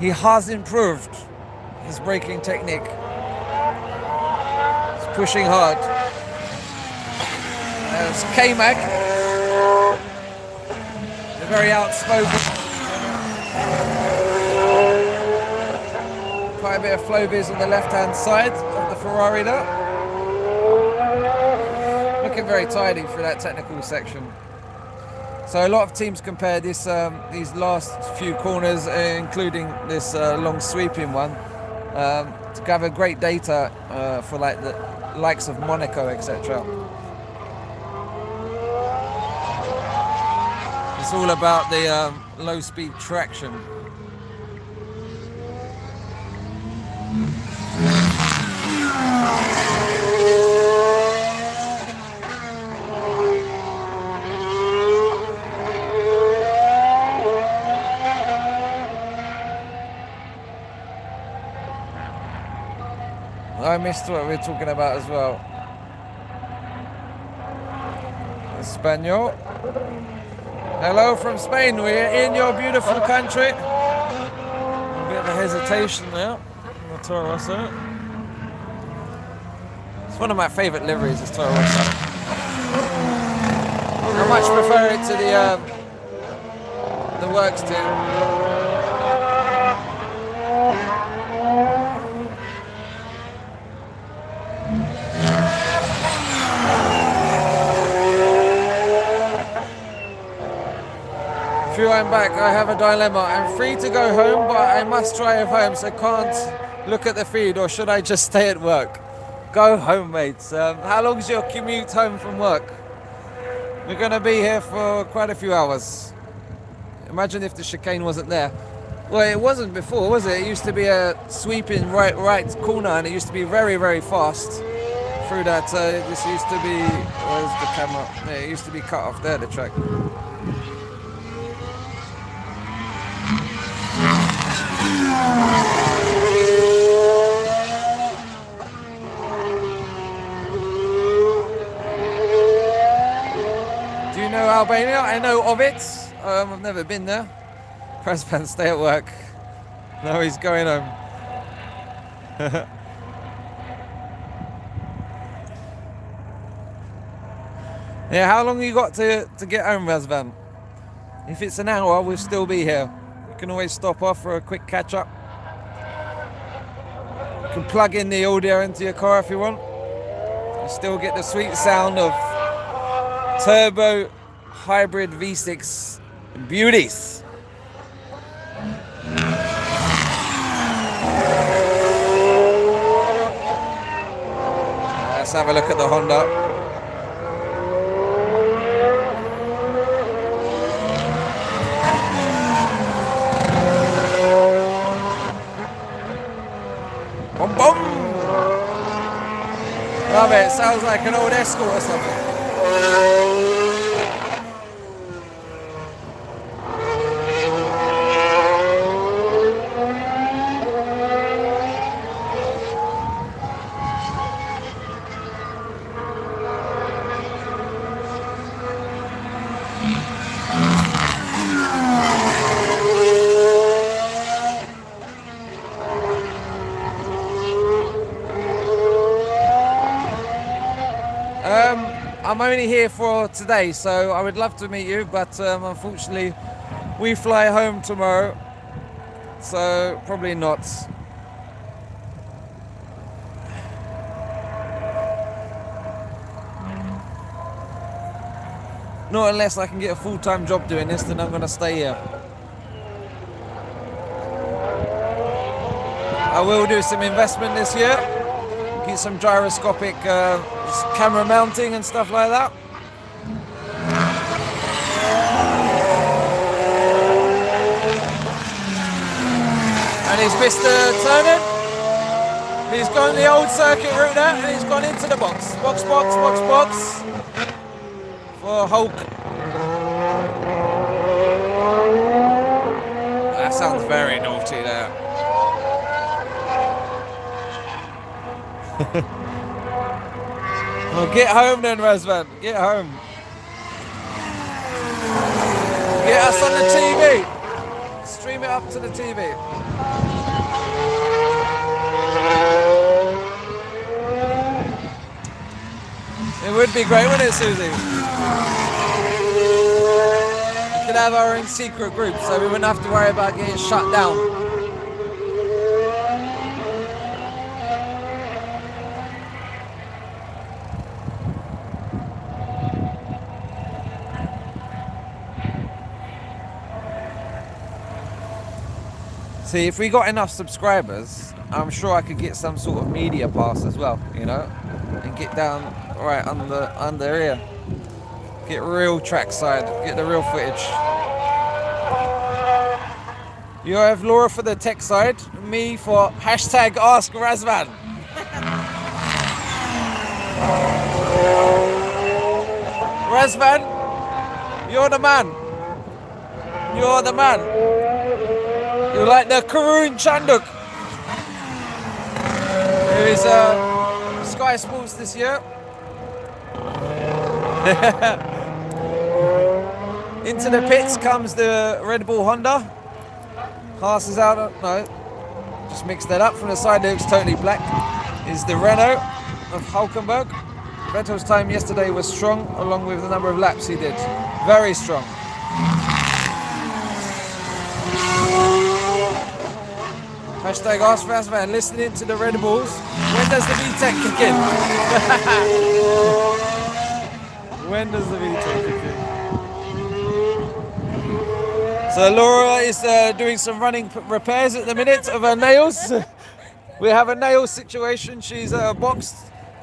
He has improved his braking technique. He's pushing hard. There's K-Mag. They're very outspoken. Quite a bit of flow viz on the left-hand side of the Ferrari there. Looking very tidy for that technical section. So a lot of teams compare this these last few corners, including this long sweeping one, to gather great data for like the likes of Monaco, etc. It's all about the low-speed traction. I missed what we were talking about as well. Espanol. Hello from Spain. We're in your beautiful country. A bit of a hesitation there on the Toro Rosso. It's one of my favourite liveries, this Toro Rosso. I much prefer it to the Works team. I'm back. I have a dilemma. I'm free to go home, but I must drive home, so I can't look at the feed, or should I just stay at work? Go home, mates. How long's your commute home from work? We're going to be here for quite a few hours. Imagine if the chicane wasn't there. Well, it wasn't before, was it? It used to be a sweeping right corner, and it used to be very, very fast through that. This used to be... Where's the camera? Yeah, it used to be cut off there, the track. Do you know Albania? I know of it. I've never been there. Razvan, stay at work. No, he's going home. Yeah, how long you got to get home, Razvan? If it's an hour, we'll still be here. You can always stop off for a quick catch up. You can plug in the audio into your car if you want. You still get the sweet sound of turbo hybrid V6 beauties. Let's have a look at the Honda. Boom, boom! Love it, sounds like an old Escort or something. I'm only here for today, so I would love to meet you, but unfortunately we fly home tomorrow, so probably not. Not unless I can get a full-time job doing this, then I'm going to stay here. I will do some investment this year, get some gyroscopic camera mounting and stuff like that. And he's Mr. Turner. He's gone the old circuit route there, and he's gone into the box. Box for Hulk. That sounds very naughty there. Well, get home then, Razvan. Get home. Get us on the TV. Stream it up to the TV. It would be great, wouldn't it, Susie? We could have our own secret group, so we wouldn't have to worry about getting shut down. See, if we got enough subscribers, I'm sure I could get some sort of media pass as well, you know, and get down right under here. Get real trackside, get the real footage. You have Laura for the tech side, me for hashtag Ask Razvan. Razvan, you're the man. You're the man. You like the Karun Chanduk, who is Sky Sports this year. Into the pits comes the Red Bull Honda. Passes out, no, just mixed that up. From the side, it looks totally black. Is the Renault of Hulkenberg. Vettel's time yesterday was strong, along with the number of laps he did. Very strong. Hashtag Ask Razvan, listening to the Red Bulls. When does the VTEC kick in? When does the VTEC kick in? So Laura is doing some running repairs at the minute of her nails. We have a nail situation. She's boxed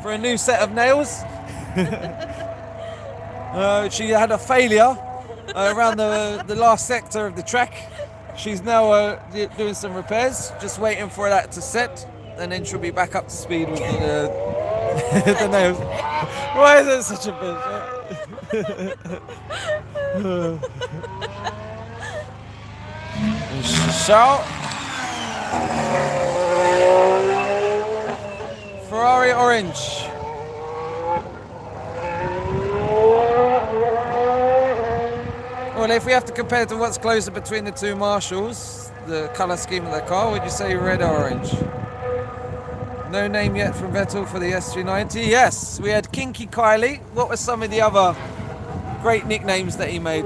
for a new set of nails. She had a failure around the last sector of the track. She's now doing some repairs, just waiting for that to set, and then she'll be back up to speed with the nails. Why is it such a bitch? Shout. Ferrari orange. Well, if we have to compare to what's closer between the two marshals, the colour scheme of the car, would you say red or orange? No name yet from Vettel for the S390. Yes, we had Kinky Kylie. What were some of the other great nicknames that he made?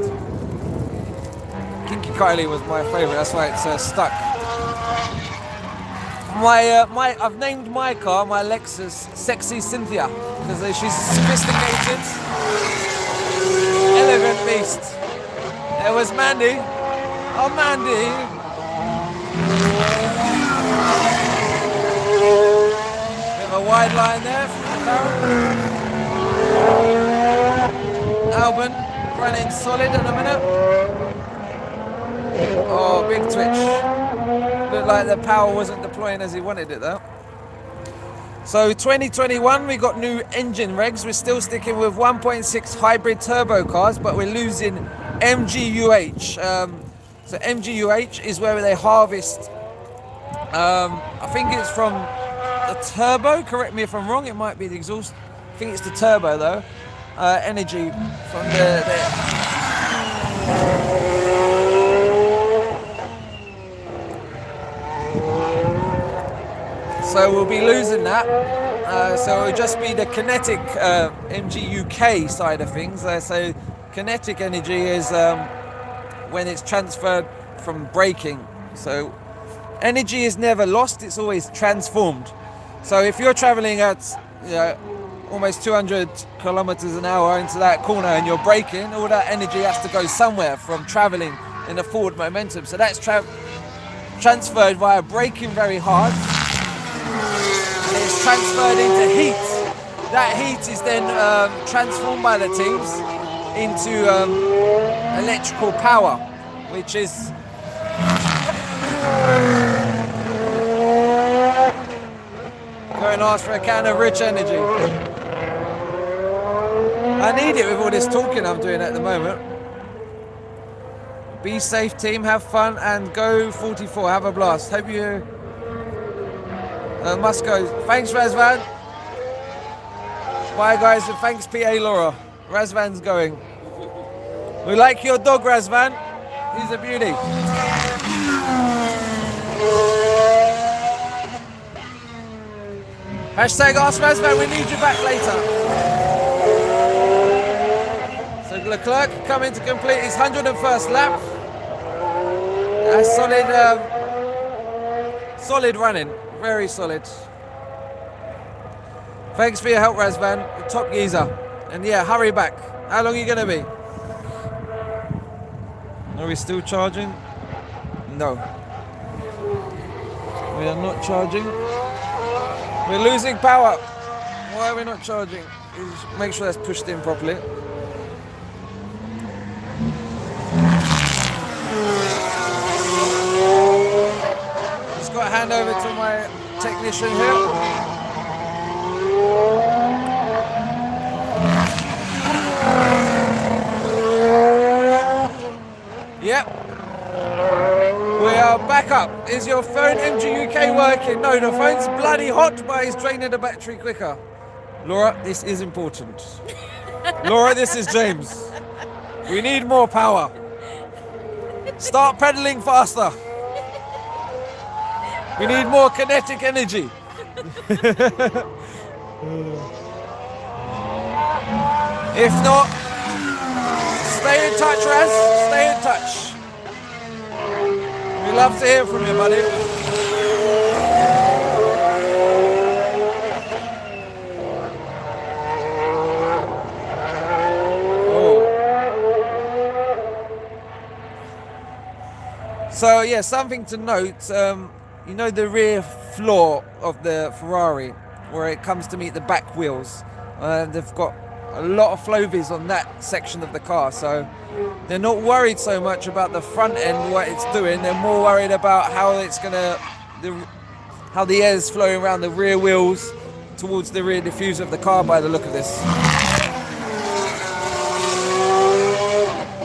Kinky Kylie was my favourite, that's why it's stuck. I've named my car, my Lexus, Sexy Cynthia, because she's a sophisticated, elegant beast. There was Mandy. Oh, Mandy. Bit of a wide line there from the Albon running solid in a minute. Oh, big twitch. Looked like the power wasn't deploying as he wanted it though. So 2021, we got new engine regs. We're still sticking with 1.6 hybrid turbo cars, but we're losing MGUH. So MGUH is where they harvest, I think it's from the turbo, correct me if I'm wrong, it might be the exhaust. I think it's the turbo though. Energy from the so we'll be losing that. So it'll just be the kinetic MGUK side of things. So kinetic energy is when it's transferred from braking. So energy is never lost, it's always transformed. So if you're traveling at almost 200 kilometers an hour into that corner and you're braking, all that energy has to go somewhere from traveling in a forward momentum. So that's transferred via braking very hard. And it's transferred into heat. That heat is then transformed by the teams into electrical power, which is go and ask for a can of rich energy. I need it with all this talking I'm doing at the moment. Be safe, team, have fun, and go 44, have a blast. Hope you must go. Thanks, Razvan. Bye, guys, and thanks, PA Laura. Razvan's going. We like your dog, Razvan. He's a beauty. Hashtag ask Razvan, we need you back later. So Leclerc coming to complete his 101st lap. That's solid running, very solid. Thanks for your help, Razvan, top geezer. And yeah, hurry back. How long are you gonna be? Are we still charging? No. We are not charging. We're losing power. Why are we not charging? Make sure that's pushed in properly. Just got to hand over to my technician here. Yep. We are back up. Is your phone MGUK working? No, the phone's bloody hot, but it's draining the battery quicker. Laura, this is important. Laura, this is James. We need more power. Start pedaling faster. We need more kinetic energy. If not, stay in touch, Raz. Stay in touch. We love to hear from you, buddy. Oh. So yeah, something to note. You know the rear floor of the Ferrari where it comes to meet the back wheels. They've got a lot of flow-vis on that section of the car, so they're not worried so much about the front end, what it's doing. They're more worried about how it's gonna, how the air's flowing around the rear wheels towards the rear diffuser of the car by the look of this.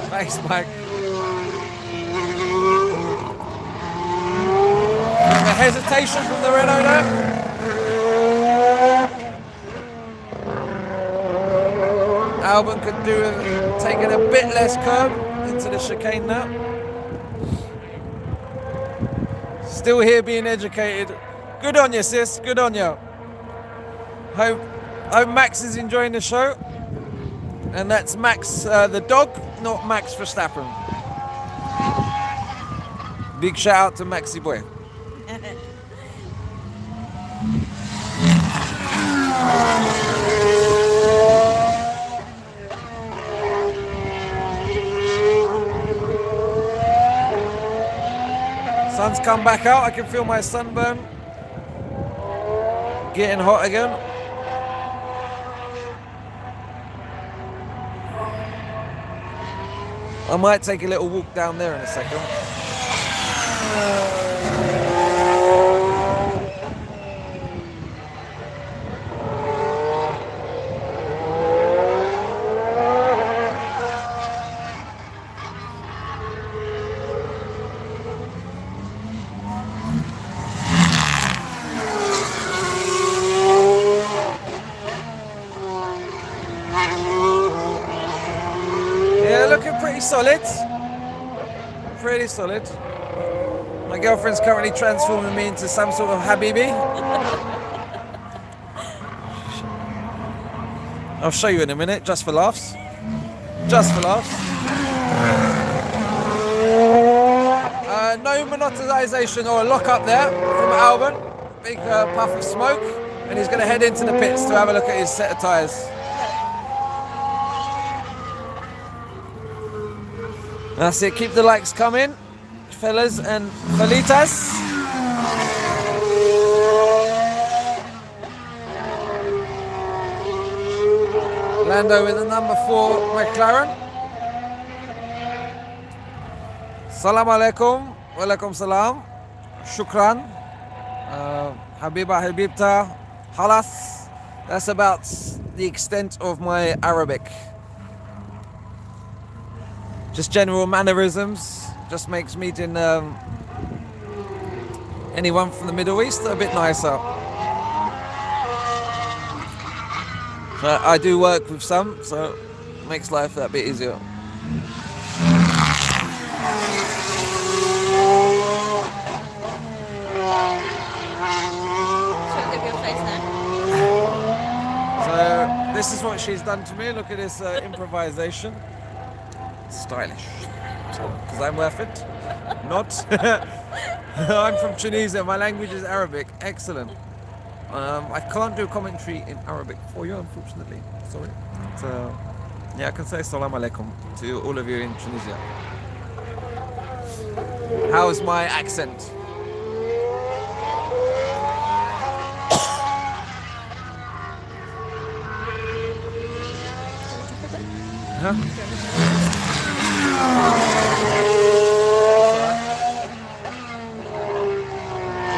Thanks, Mike. The hesitation from the Renault there. Albon could do taking a bit less curb into the chicane now. Still here being educated. Good on you, sis. Good on you. Hope Max is enjoying the show. And that's Max the dog, not Max Verstappen. Big shout out to Maxi boy. Sun's come back out. I can feel my sunburn getting hot again. I might take a little walk down there in a second. Solid. Pretty solid. My girlfriend's currently transforming me into some sort of Habibi. I'll show you in a minute, just for laughs. Just for laughs. No monetization or a lock-up there from Albon. Big puff of smoke. And he's going to head into the pits to have a look at his set of tyres. That's it, keep the likes coming, fellas and felitas. Lando with the number 4 McLaren. Salam alaikum, wa alaikum salam, shukran, habiba habibta, halas. That's about the extent of my Arabic. Just general mannerisms, just makes meeting anyone from the Middle East a bit nicer. I do work with some, so it makes life that bit easier. So this is what she's done to me. Look at this improvisation. Stylish, because I'm worth it. Not. I'm from Tunisia. My language is Arabic. Excellent. I can't do commentary in Arabic for you, unfortunately. Sorry. But, yeah, I can say salam alaikum to all of you in Tunisia. How's my accent? Huh?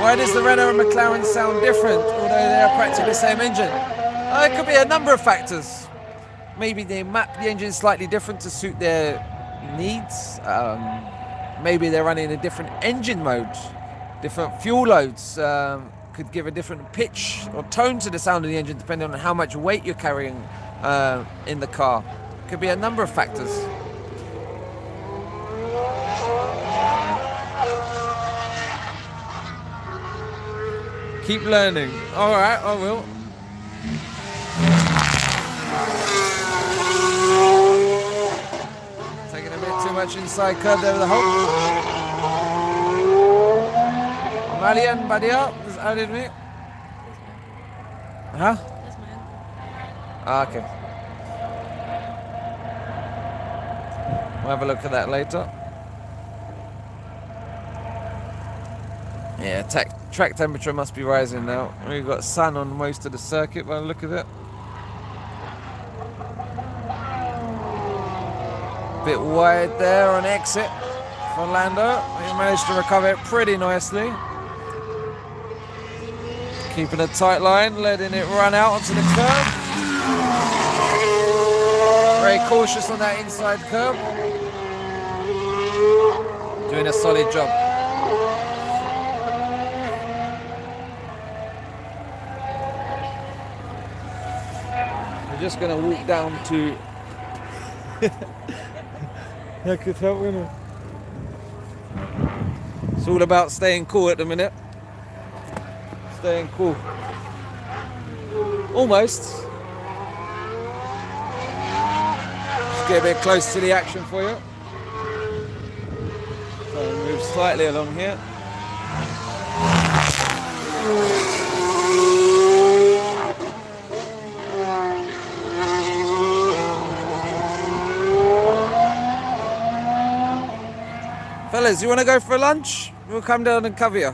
Why does the Renault and McLaren sound different, although they are practically the same engine? It could be a number of factors. Maybe they map the engine slightly different to suit their needs. Maybe they're running a different engine mode, different fuel loads. Could give a different pitch or tone to the sound of the engine depending on how much weight you're carrying in the car. Could be a number of factors. Keep learning. All right, I will. Taking a bit too much inside curve there with the hope. Malian Badia has added me. Huh? That's my uncle. Ah, okay. We'll have a look at that later. Yeah, track temperature must be rising now. We've got sun on most of the circuit by the look of it. Bit wide there on exit for Lando. He managed to recover it pretty nicely. Keeping a tight line, letting it run out onto the curb. Very cautious on that inside curb. Doing a solid job. We're just going to walk down to... I could help, wouldn't it? It's all about staying cool at the minute. Staying cool. Almost. Just get a bit close to the action for you. So move slightly along here. Fellas, you want to go for lunch? We'll come down and cover you.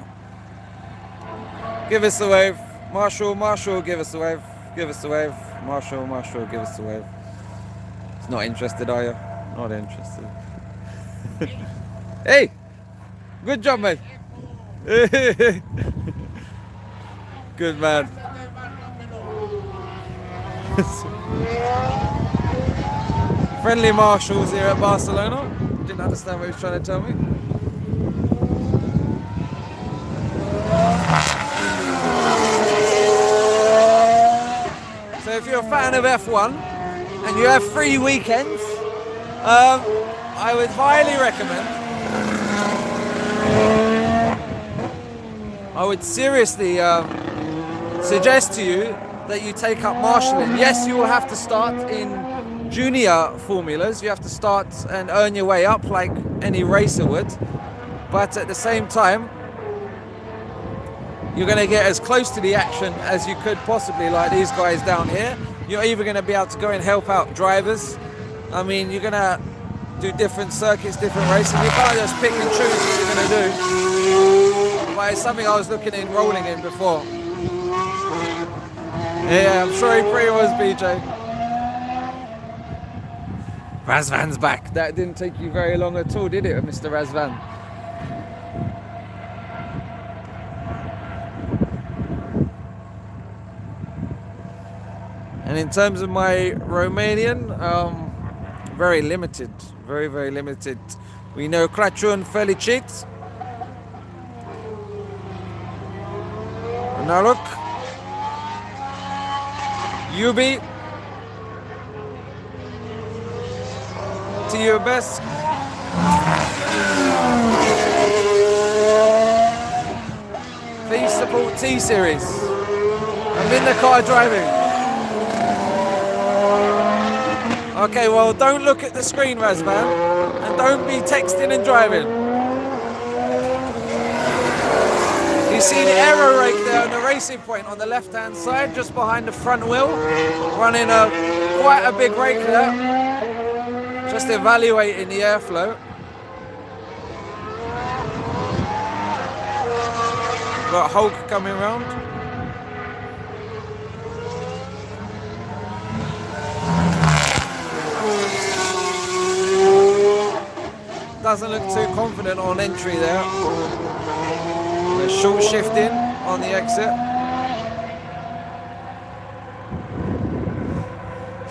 Give us a wave. Marshall, Marshall, give us a wave. Give us a wave. Marshall, Marshall, give us a wave. It's not interested, are you? Not interested. Hey! Good job, mate. Good man. Friendly marshals here at Barcelona. Didn't understand what he was trying to tell me. So if you're a fan of F1 and you have free weekends, I would highly recommend. I would seriously suggest to you that you take up marshalling. Yes, you will have to start in junior formulas. You have to start and earn your way up like any racer would. But at the same time, you're going to get as close to the action as you could possibly, like these guys down here. You're even going to be able to go and help out drivers. I mean, you're going to do different circuits, different races. You can't just pick and choose what you're going to do. But it's something I was looking in rolling in before. Yeah, I'm sure he pretty was, BJ. Razvan's back. That didn't take you very long at all, did it, Mr. Razvan? And in terms of my Romanian, very limited. Very, very limited. We know Crăciun Felicit. Noroc. Iubi. To your best. Please support T-Series. I'm in the car driving. Okay, well, don't look at the screen, Razvan, and don't be texting and driving. You see the aero rake there on the racing point on the left-hand side, just behind the front wheel, running quite a big rake there. Just evaluating the airflow. Got Hulk coming round. Doesn't look too confident on entry there. A short shift in on the exit.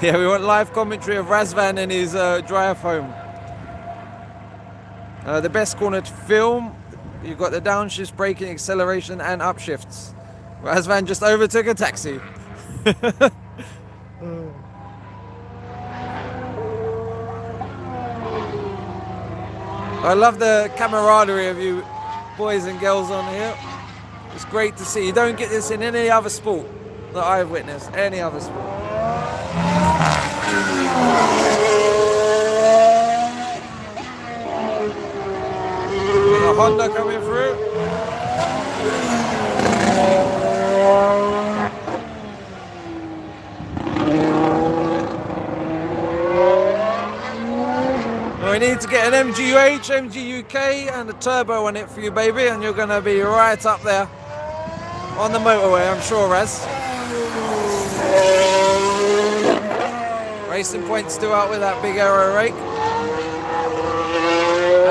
Yeah, we want live commentary of Razvan and his drive home. The best corner to film. You've got the downshift, braking, acceleration, and upshifts. Razvan just overtook a taxi. I love the camaraderie of you boys and girls on here. It's great to see. You don't get this in any other sport that I've witnessed. Any other sport. A Honda coming through. We need to get an MGUH, MGUK and a turbo on it for you, baby, and you're going to be right up there on the motorway, I'm sure, Raz. Racing Point's still out with that big aero rake.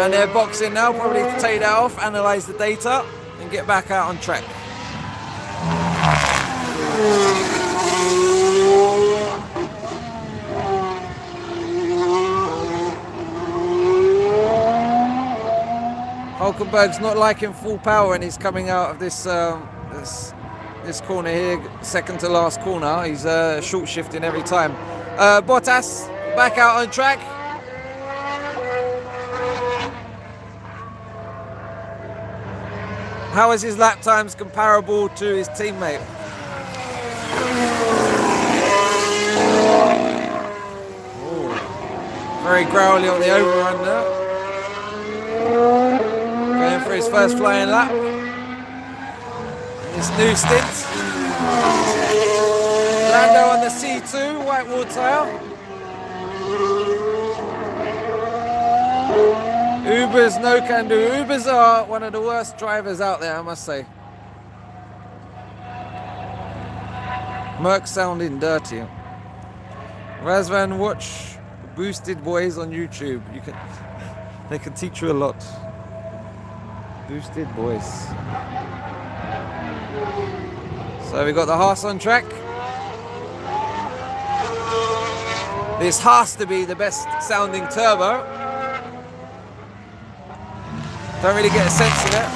And they're boxing now, probably to take that off, analyse the data, and get back out on track. Hulkenberg's not liking full power and he's coming out of this corner here, second to last corner. He's short shifting every time. Bottas back out on track. How is his lap times comparable to his teammate? Ooh. Very growly on the overrun there. Going for his first flying lap. This new stint. Lando on the C2, white wall tyre. Uber's no can do. Ubers are one of the worst drivers out there, I must say. Merc sounding dirty. Razvan, watch Boosted Boys on YouTube. They can teach you a lot. Boosted Boys. So we got the Haas on track. This has to be the best sounding turbo. Don't really get a sense of it.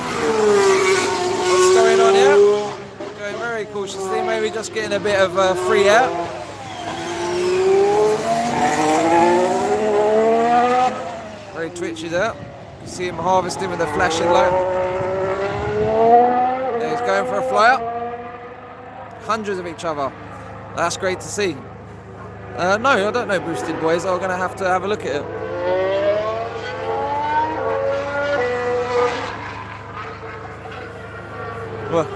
What's going on here? Going very cautiously, maybe just getting a bit of free air. Very twitchy there. You see him harvesting with a flashing light. There he's going for a flyer. Hundreds of each other. That's great to see. No, I don't know Boosted Boys. I'm going to have a look at it. Well.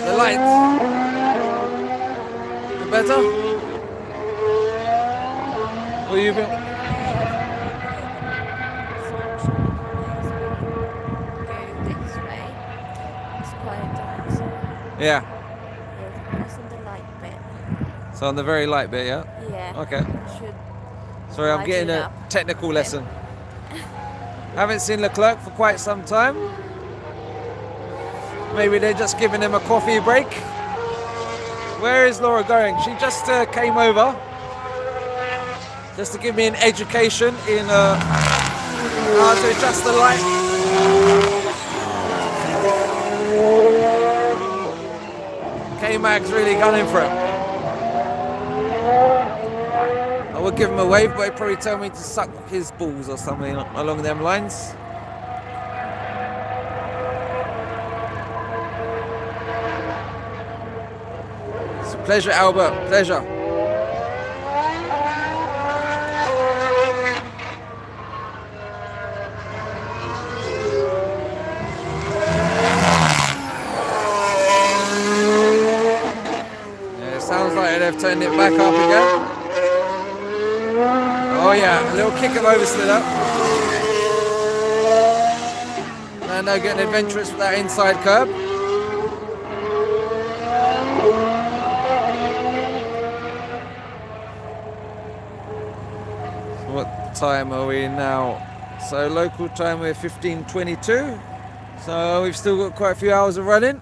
The lights. The better? What you been? Yeah. Press on the light bit. So on the very light bit, yeah? Yeah. Okay. Sorry, I'm getting a technical lesson. Haven't seen Leclerc for quite some time. Maybe they're just giving him a coffee break. Where is Laura going? She just came over just to give me an education in how to adjust the light. K-Mag's really gunning for it. I would give him a wave, but he'd probably tell me to suck his balls or something along them lines. It's a pleasure, Albert. Pleasure. They've turned it back up again. Oh yeah, a little kick of oversteer up. And they're getting adventurous with that inside curb. So what time are we now? So local time we're 15:22. So we've still got quite a few hours of running.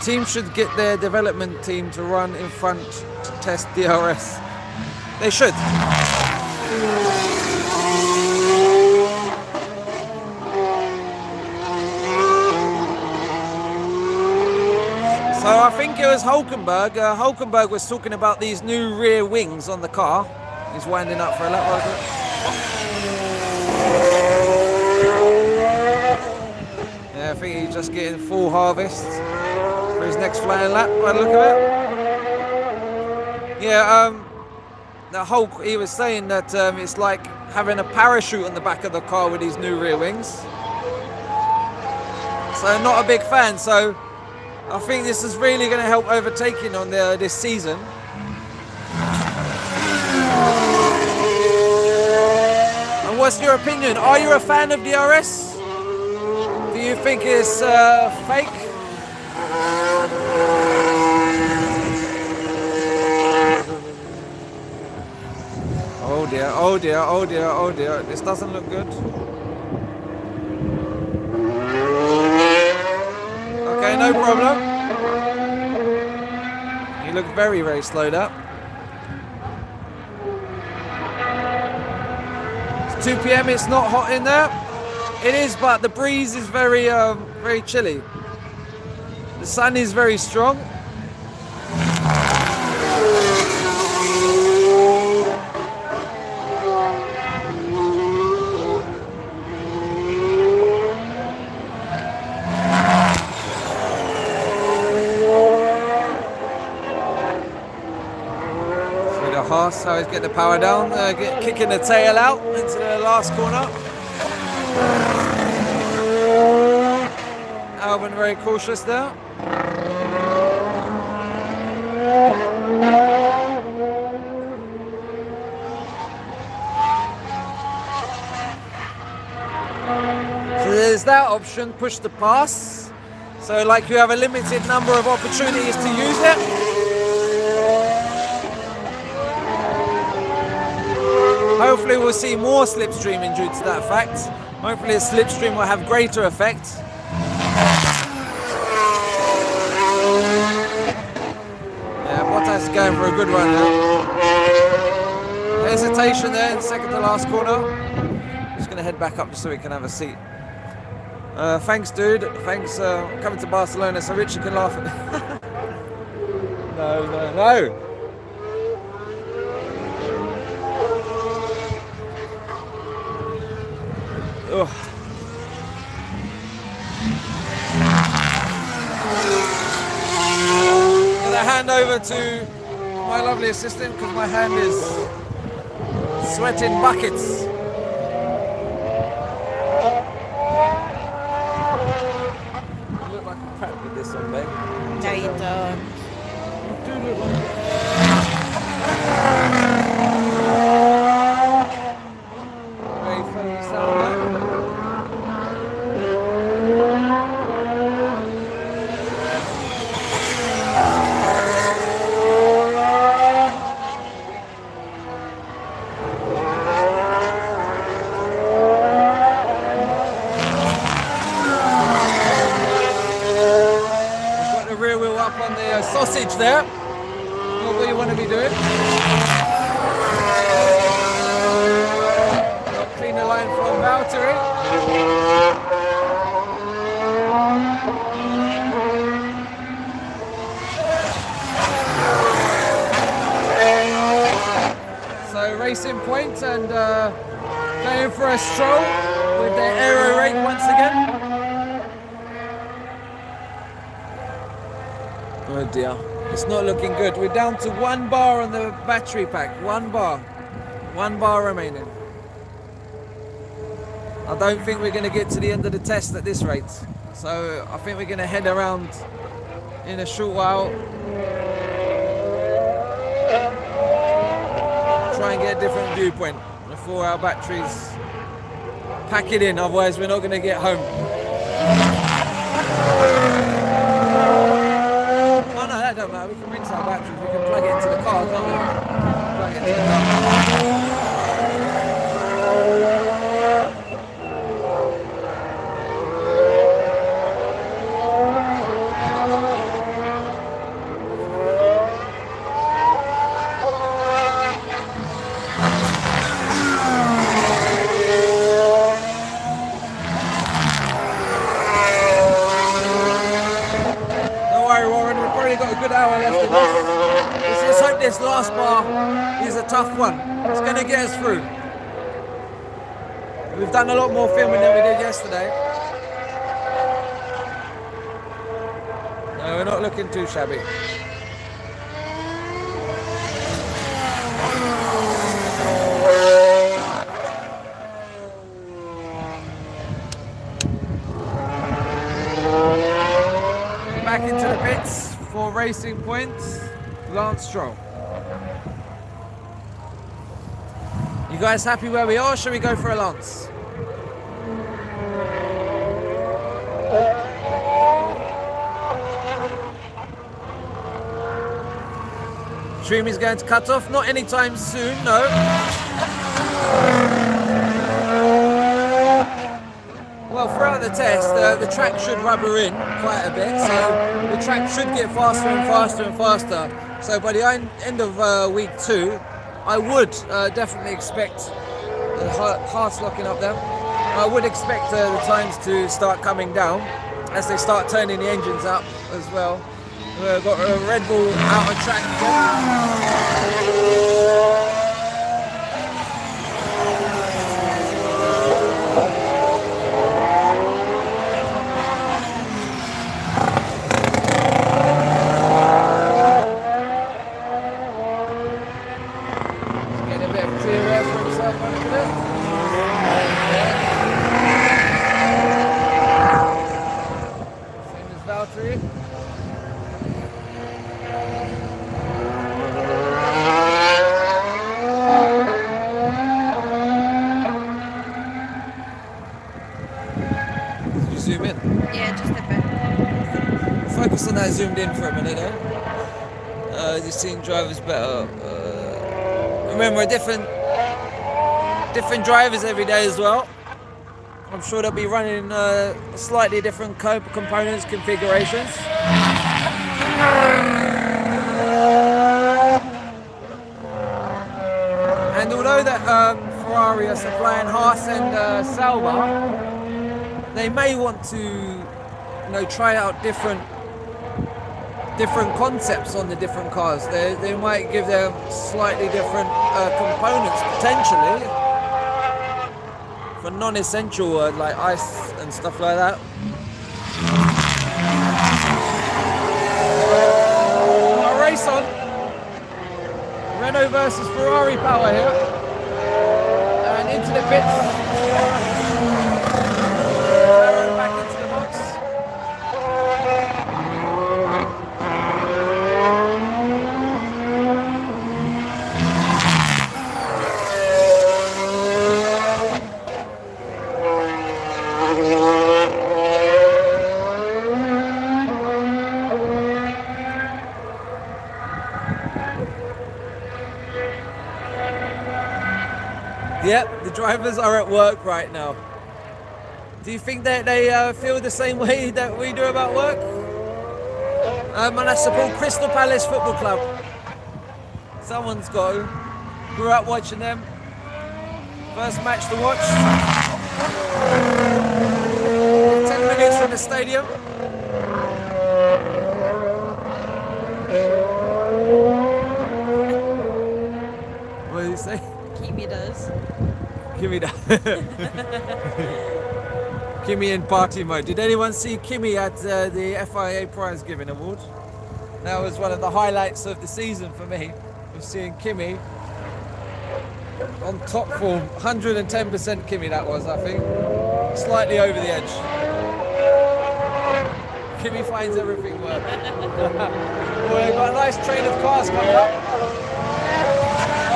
Team should get their development team to run in front to test DRS. They should. So I think it was Hulkenberg. Hulkenberg was talking about these new rear wings on the car. He's winding up for a lap, wasn't it? Yeah, I think he's just getting full harvest for his next flying lap by the look of it. Yeah, the Hulk, he was saying that it's like having a parachute on the back of the car with these new rear wings. So not a big fan. So I think this is really going to help overtaking on this season. And what's your opinion? Are you a fan of DRS? Do you think it's fake? Oh dear, oh dear, oh dear, oh dear. This doesn't look good. Okay, no problem. You look very, very slowed up. It's 2 p.m. It's not hot in there. It is, but the breeze is very, very chilly. The sun is very strong. So he's getting the power down, kicking the tail out into the last corner. Albon very cautious there. So there's that option, push the pass. So like you have a limited number of opportunities to use it. Hopefully we'll see more slipstreaming due to that fact. Hopefully the slipstream will have greater effect. Yeah, Bottas is going for a good run now. Hesitation there in second to last corner. Just going to head back up just so we can have a seat. Thanks dude, thanks coming to Barcelona so Richard can laugh at me. No. Ugh. Gonna hand over to my lovely assistant because my hand is sweating buckets. You look like a prat with this on, babe. No, you don't. You do look like very funny sound there. Sausage there, not what you want to be doing. Clean the line from Valtteri. So racing point and going for a stroll with their aero rate once again. Oh dear, it's not looking good. We're down to 1 bar on the battery pack. 1 bar. 1 bar remaining. I don't think we're going to get to the end of the test at this rate. So I think we're going to head around in a short while. Try and get a different viewpoint before our batteries pack it in. Otherwise we're not going to get home. Don't matter, we can rinse our batteries, we can plug it into the car, can't we? Plug it into the car. Got a good hour left in this. Let's hope this last bar is a tough one. It's going to get us through. We've done a lot more filming than we did yesterday. we're not looking too shabby. Back into the pits for Racing Point, Lance Stroll. You guys happy where we are? Shall we go for a Lance? Stream is going to cut off, not anytime soon, no. Well, throughout the test, the track should rubber in quite a bit, so the track should get faster and faster and faster. So by the end of week 2, I would definitely expect the hearts locking up there. I would expect the times to start coming down as they start turning the engines up as well. We've got a Red Bull out of track getting a bit of clear air for himself under it. Same as Valtteri. Zoom in. Yeah, just a bit. Focus on that zoomed in for a minute, just seeing drivers better. Remember, different drivers every day as well. I'm sure they'll be running slightly different components, configurations. And although that Ferrari are supplying Haas and Sauber, they may want to, try out different concepts on the different cars. They might give them slightly different components potentially for non-essential like ice and stuff like that. A race on. Renault versus Ferrari power here, and into the pits. Back into the box. Yep, the drivers are at work right now. Do you think that they feel the same way that we do about work? And I support Crystal Palace Football Club. Someone's got to. Grew up watching them. First match to watch. 10 minutes from the stadium. What did you say? Kimi does. Kimi does. Kimi in party mode. Did anyone see Kimi at the FIA prize giving award? That was one of the highlights of the season for me. Was seeing Kimi on top form. 110% Kimi that was, I think. Slightly over the edge. Kimi finds everything work. Well, we've got a nice train of cars coming up.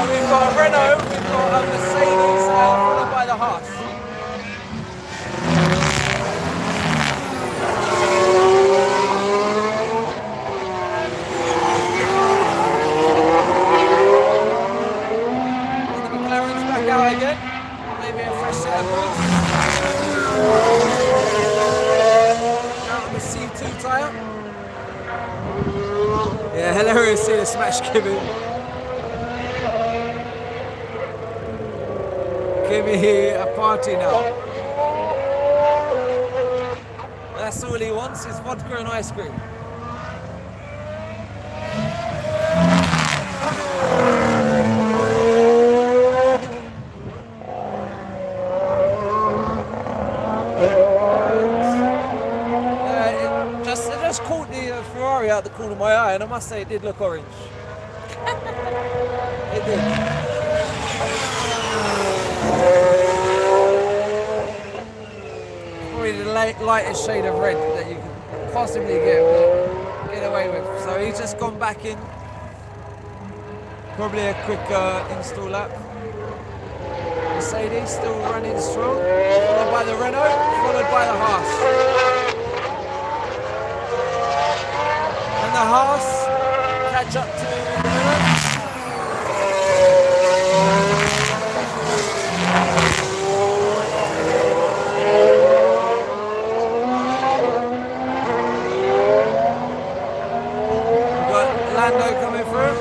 We've got a Renault, we've got a Mercedes, followed by the Haas. The McLaren's back out again. Maybe a fresh set of wheels. Out on the C2 tyre. Yeah, hilarious seeing a smash Kimi. Kimi a party now. That's all he wants is vodka and ice cream. Just caught the Ferrari must say it did look orange. It did. Probably the lightest shade of red that you could possibly get away with. So he's just gone back in. Probably a quick install lap. Mercedes still running strong, followed by the Renault, followed by the Haas. And the Haas catch up to the Renault. We've got Lando coming through.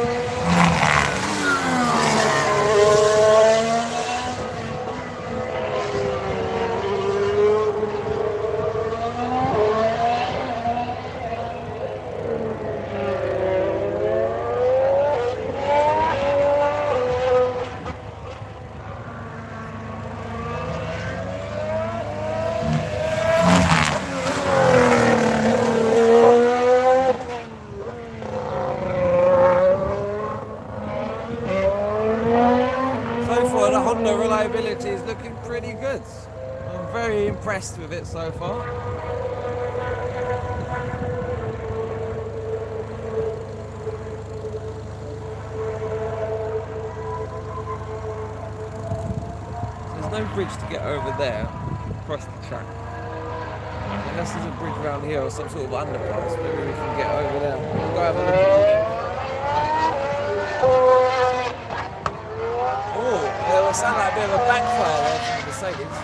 The reliability is looking pretty good. I'm very impressed with it so far. There's no bridge to get over there across the track. Unless there's a bridge around here or some sort of underpass, maybe we can get over there. We'll go have a look. It sounded like a bit of a backfire there from the Mercedes.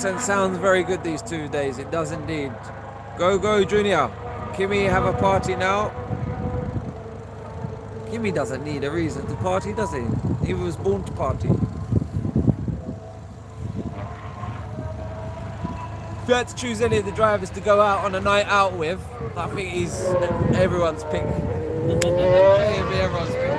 And sounds very good these 2 days. It does indeed. Go Junior. Kimi have a party now. Kimi doesn't need a reason to party, does he? He was born to party. If you had to choose any of the drivers to go out on a night out with, I think he's everyone's pick. He'll be everyone's pick.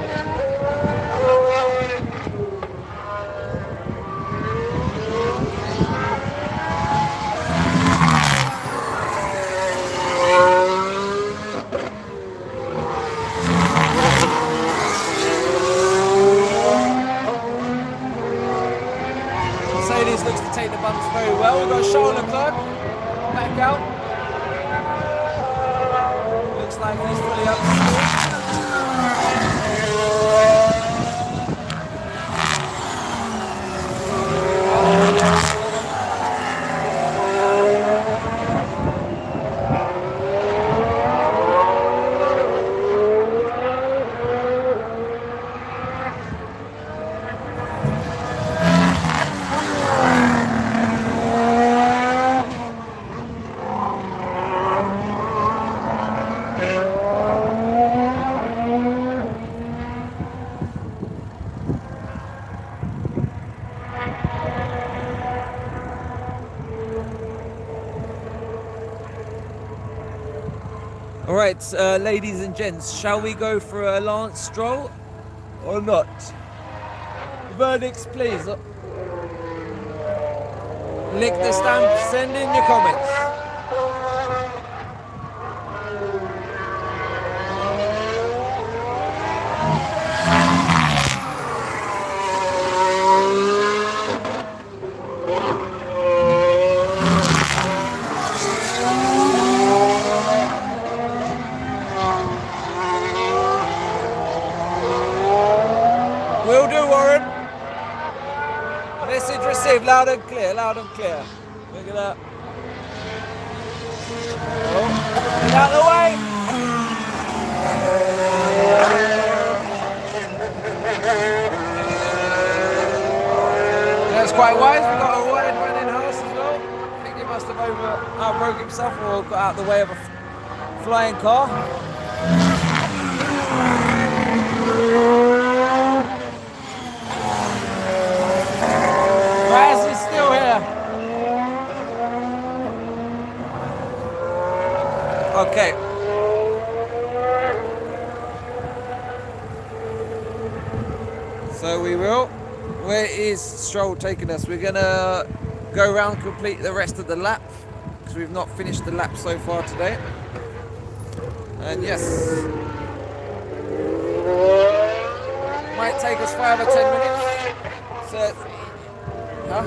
Looks to take the bumps very well. We've got Charles Leclerc back out. Looks like he's fully up to Alright, ladies and gents, shall we go for a Lance Stroll or not? Verdicts, please. Lick the stamp, send in your comments. Will do, Warren. Message received, loud and clear, loud and clear. Look at that. Oh, get out of the way. That's quite wise. We got a wide one in house as well. I think he must have outbroke himself or got out of the way of a flying car. Raz is still here. Okay. So we will. Where is Stroll taking us? We're gonna go around, complete the rest of the lap because we've not finished the lap so far today. And yes, might take us 5 or 10 minutes. So, huh?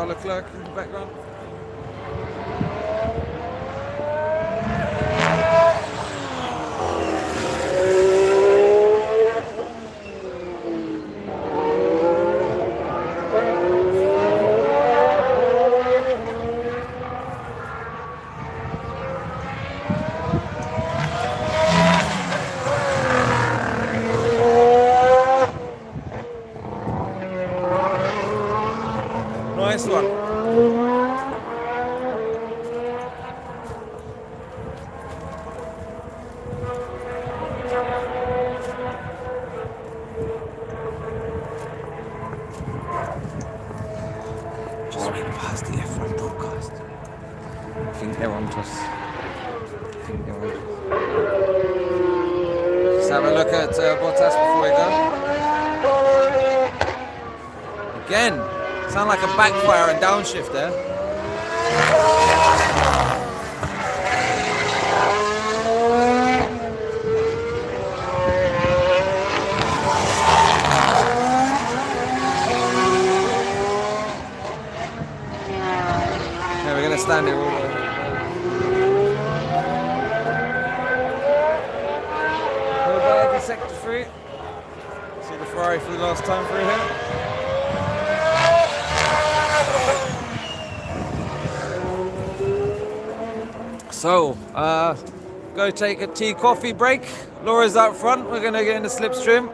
Leclerc in the background. Nice one. Just went past the F1 broadcast. I think they're on to us. Just have a look at Bottas before we go. Again. Sound like a backfire and downshift there. Yeah, we're gonna stand here all the way. We're back in sector 3. See the Ferrari for the last time through here. So, go take a tea coffee break. Laura's out front. We're gonna get in the slipstream.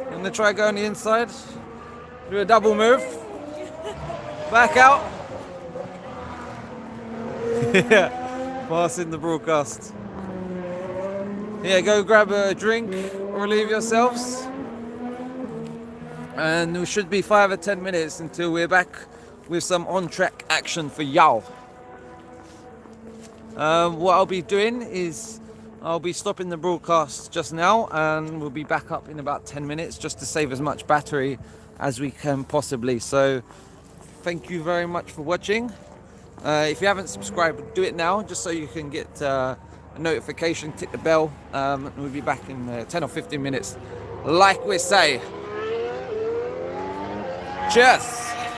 I'm gonna try go on the inside. Do a double move. Back out. Yeah, passing the broadcast. Yeah, go grab a drink, relieve yourselves. And we should be 5 or 10 minutes until we're back with some on-track action for y'all. What I'll be doing is I'll be stopping the broadcast just now and we'll be back up in about 10 minutes just to save as much battery as we can possibly. So thank you very much for watching. If you haven't subscribed, do it now just so you can get a notification, tick the bell. We'll be back in 10 or 15 minutes like we say. Cheers!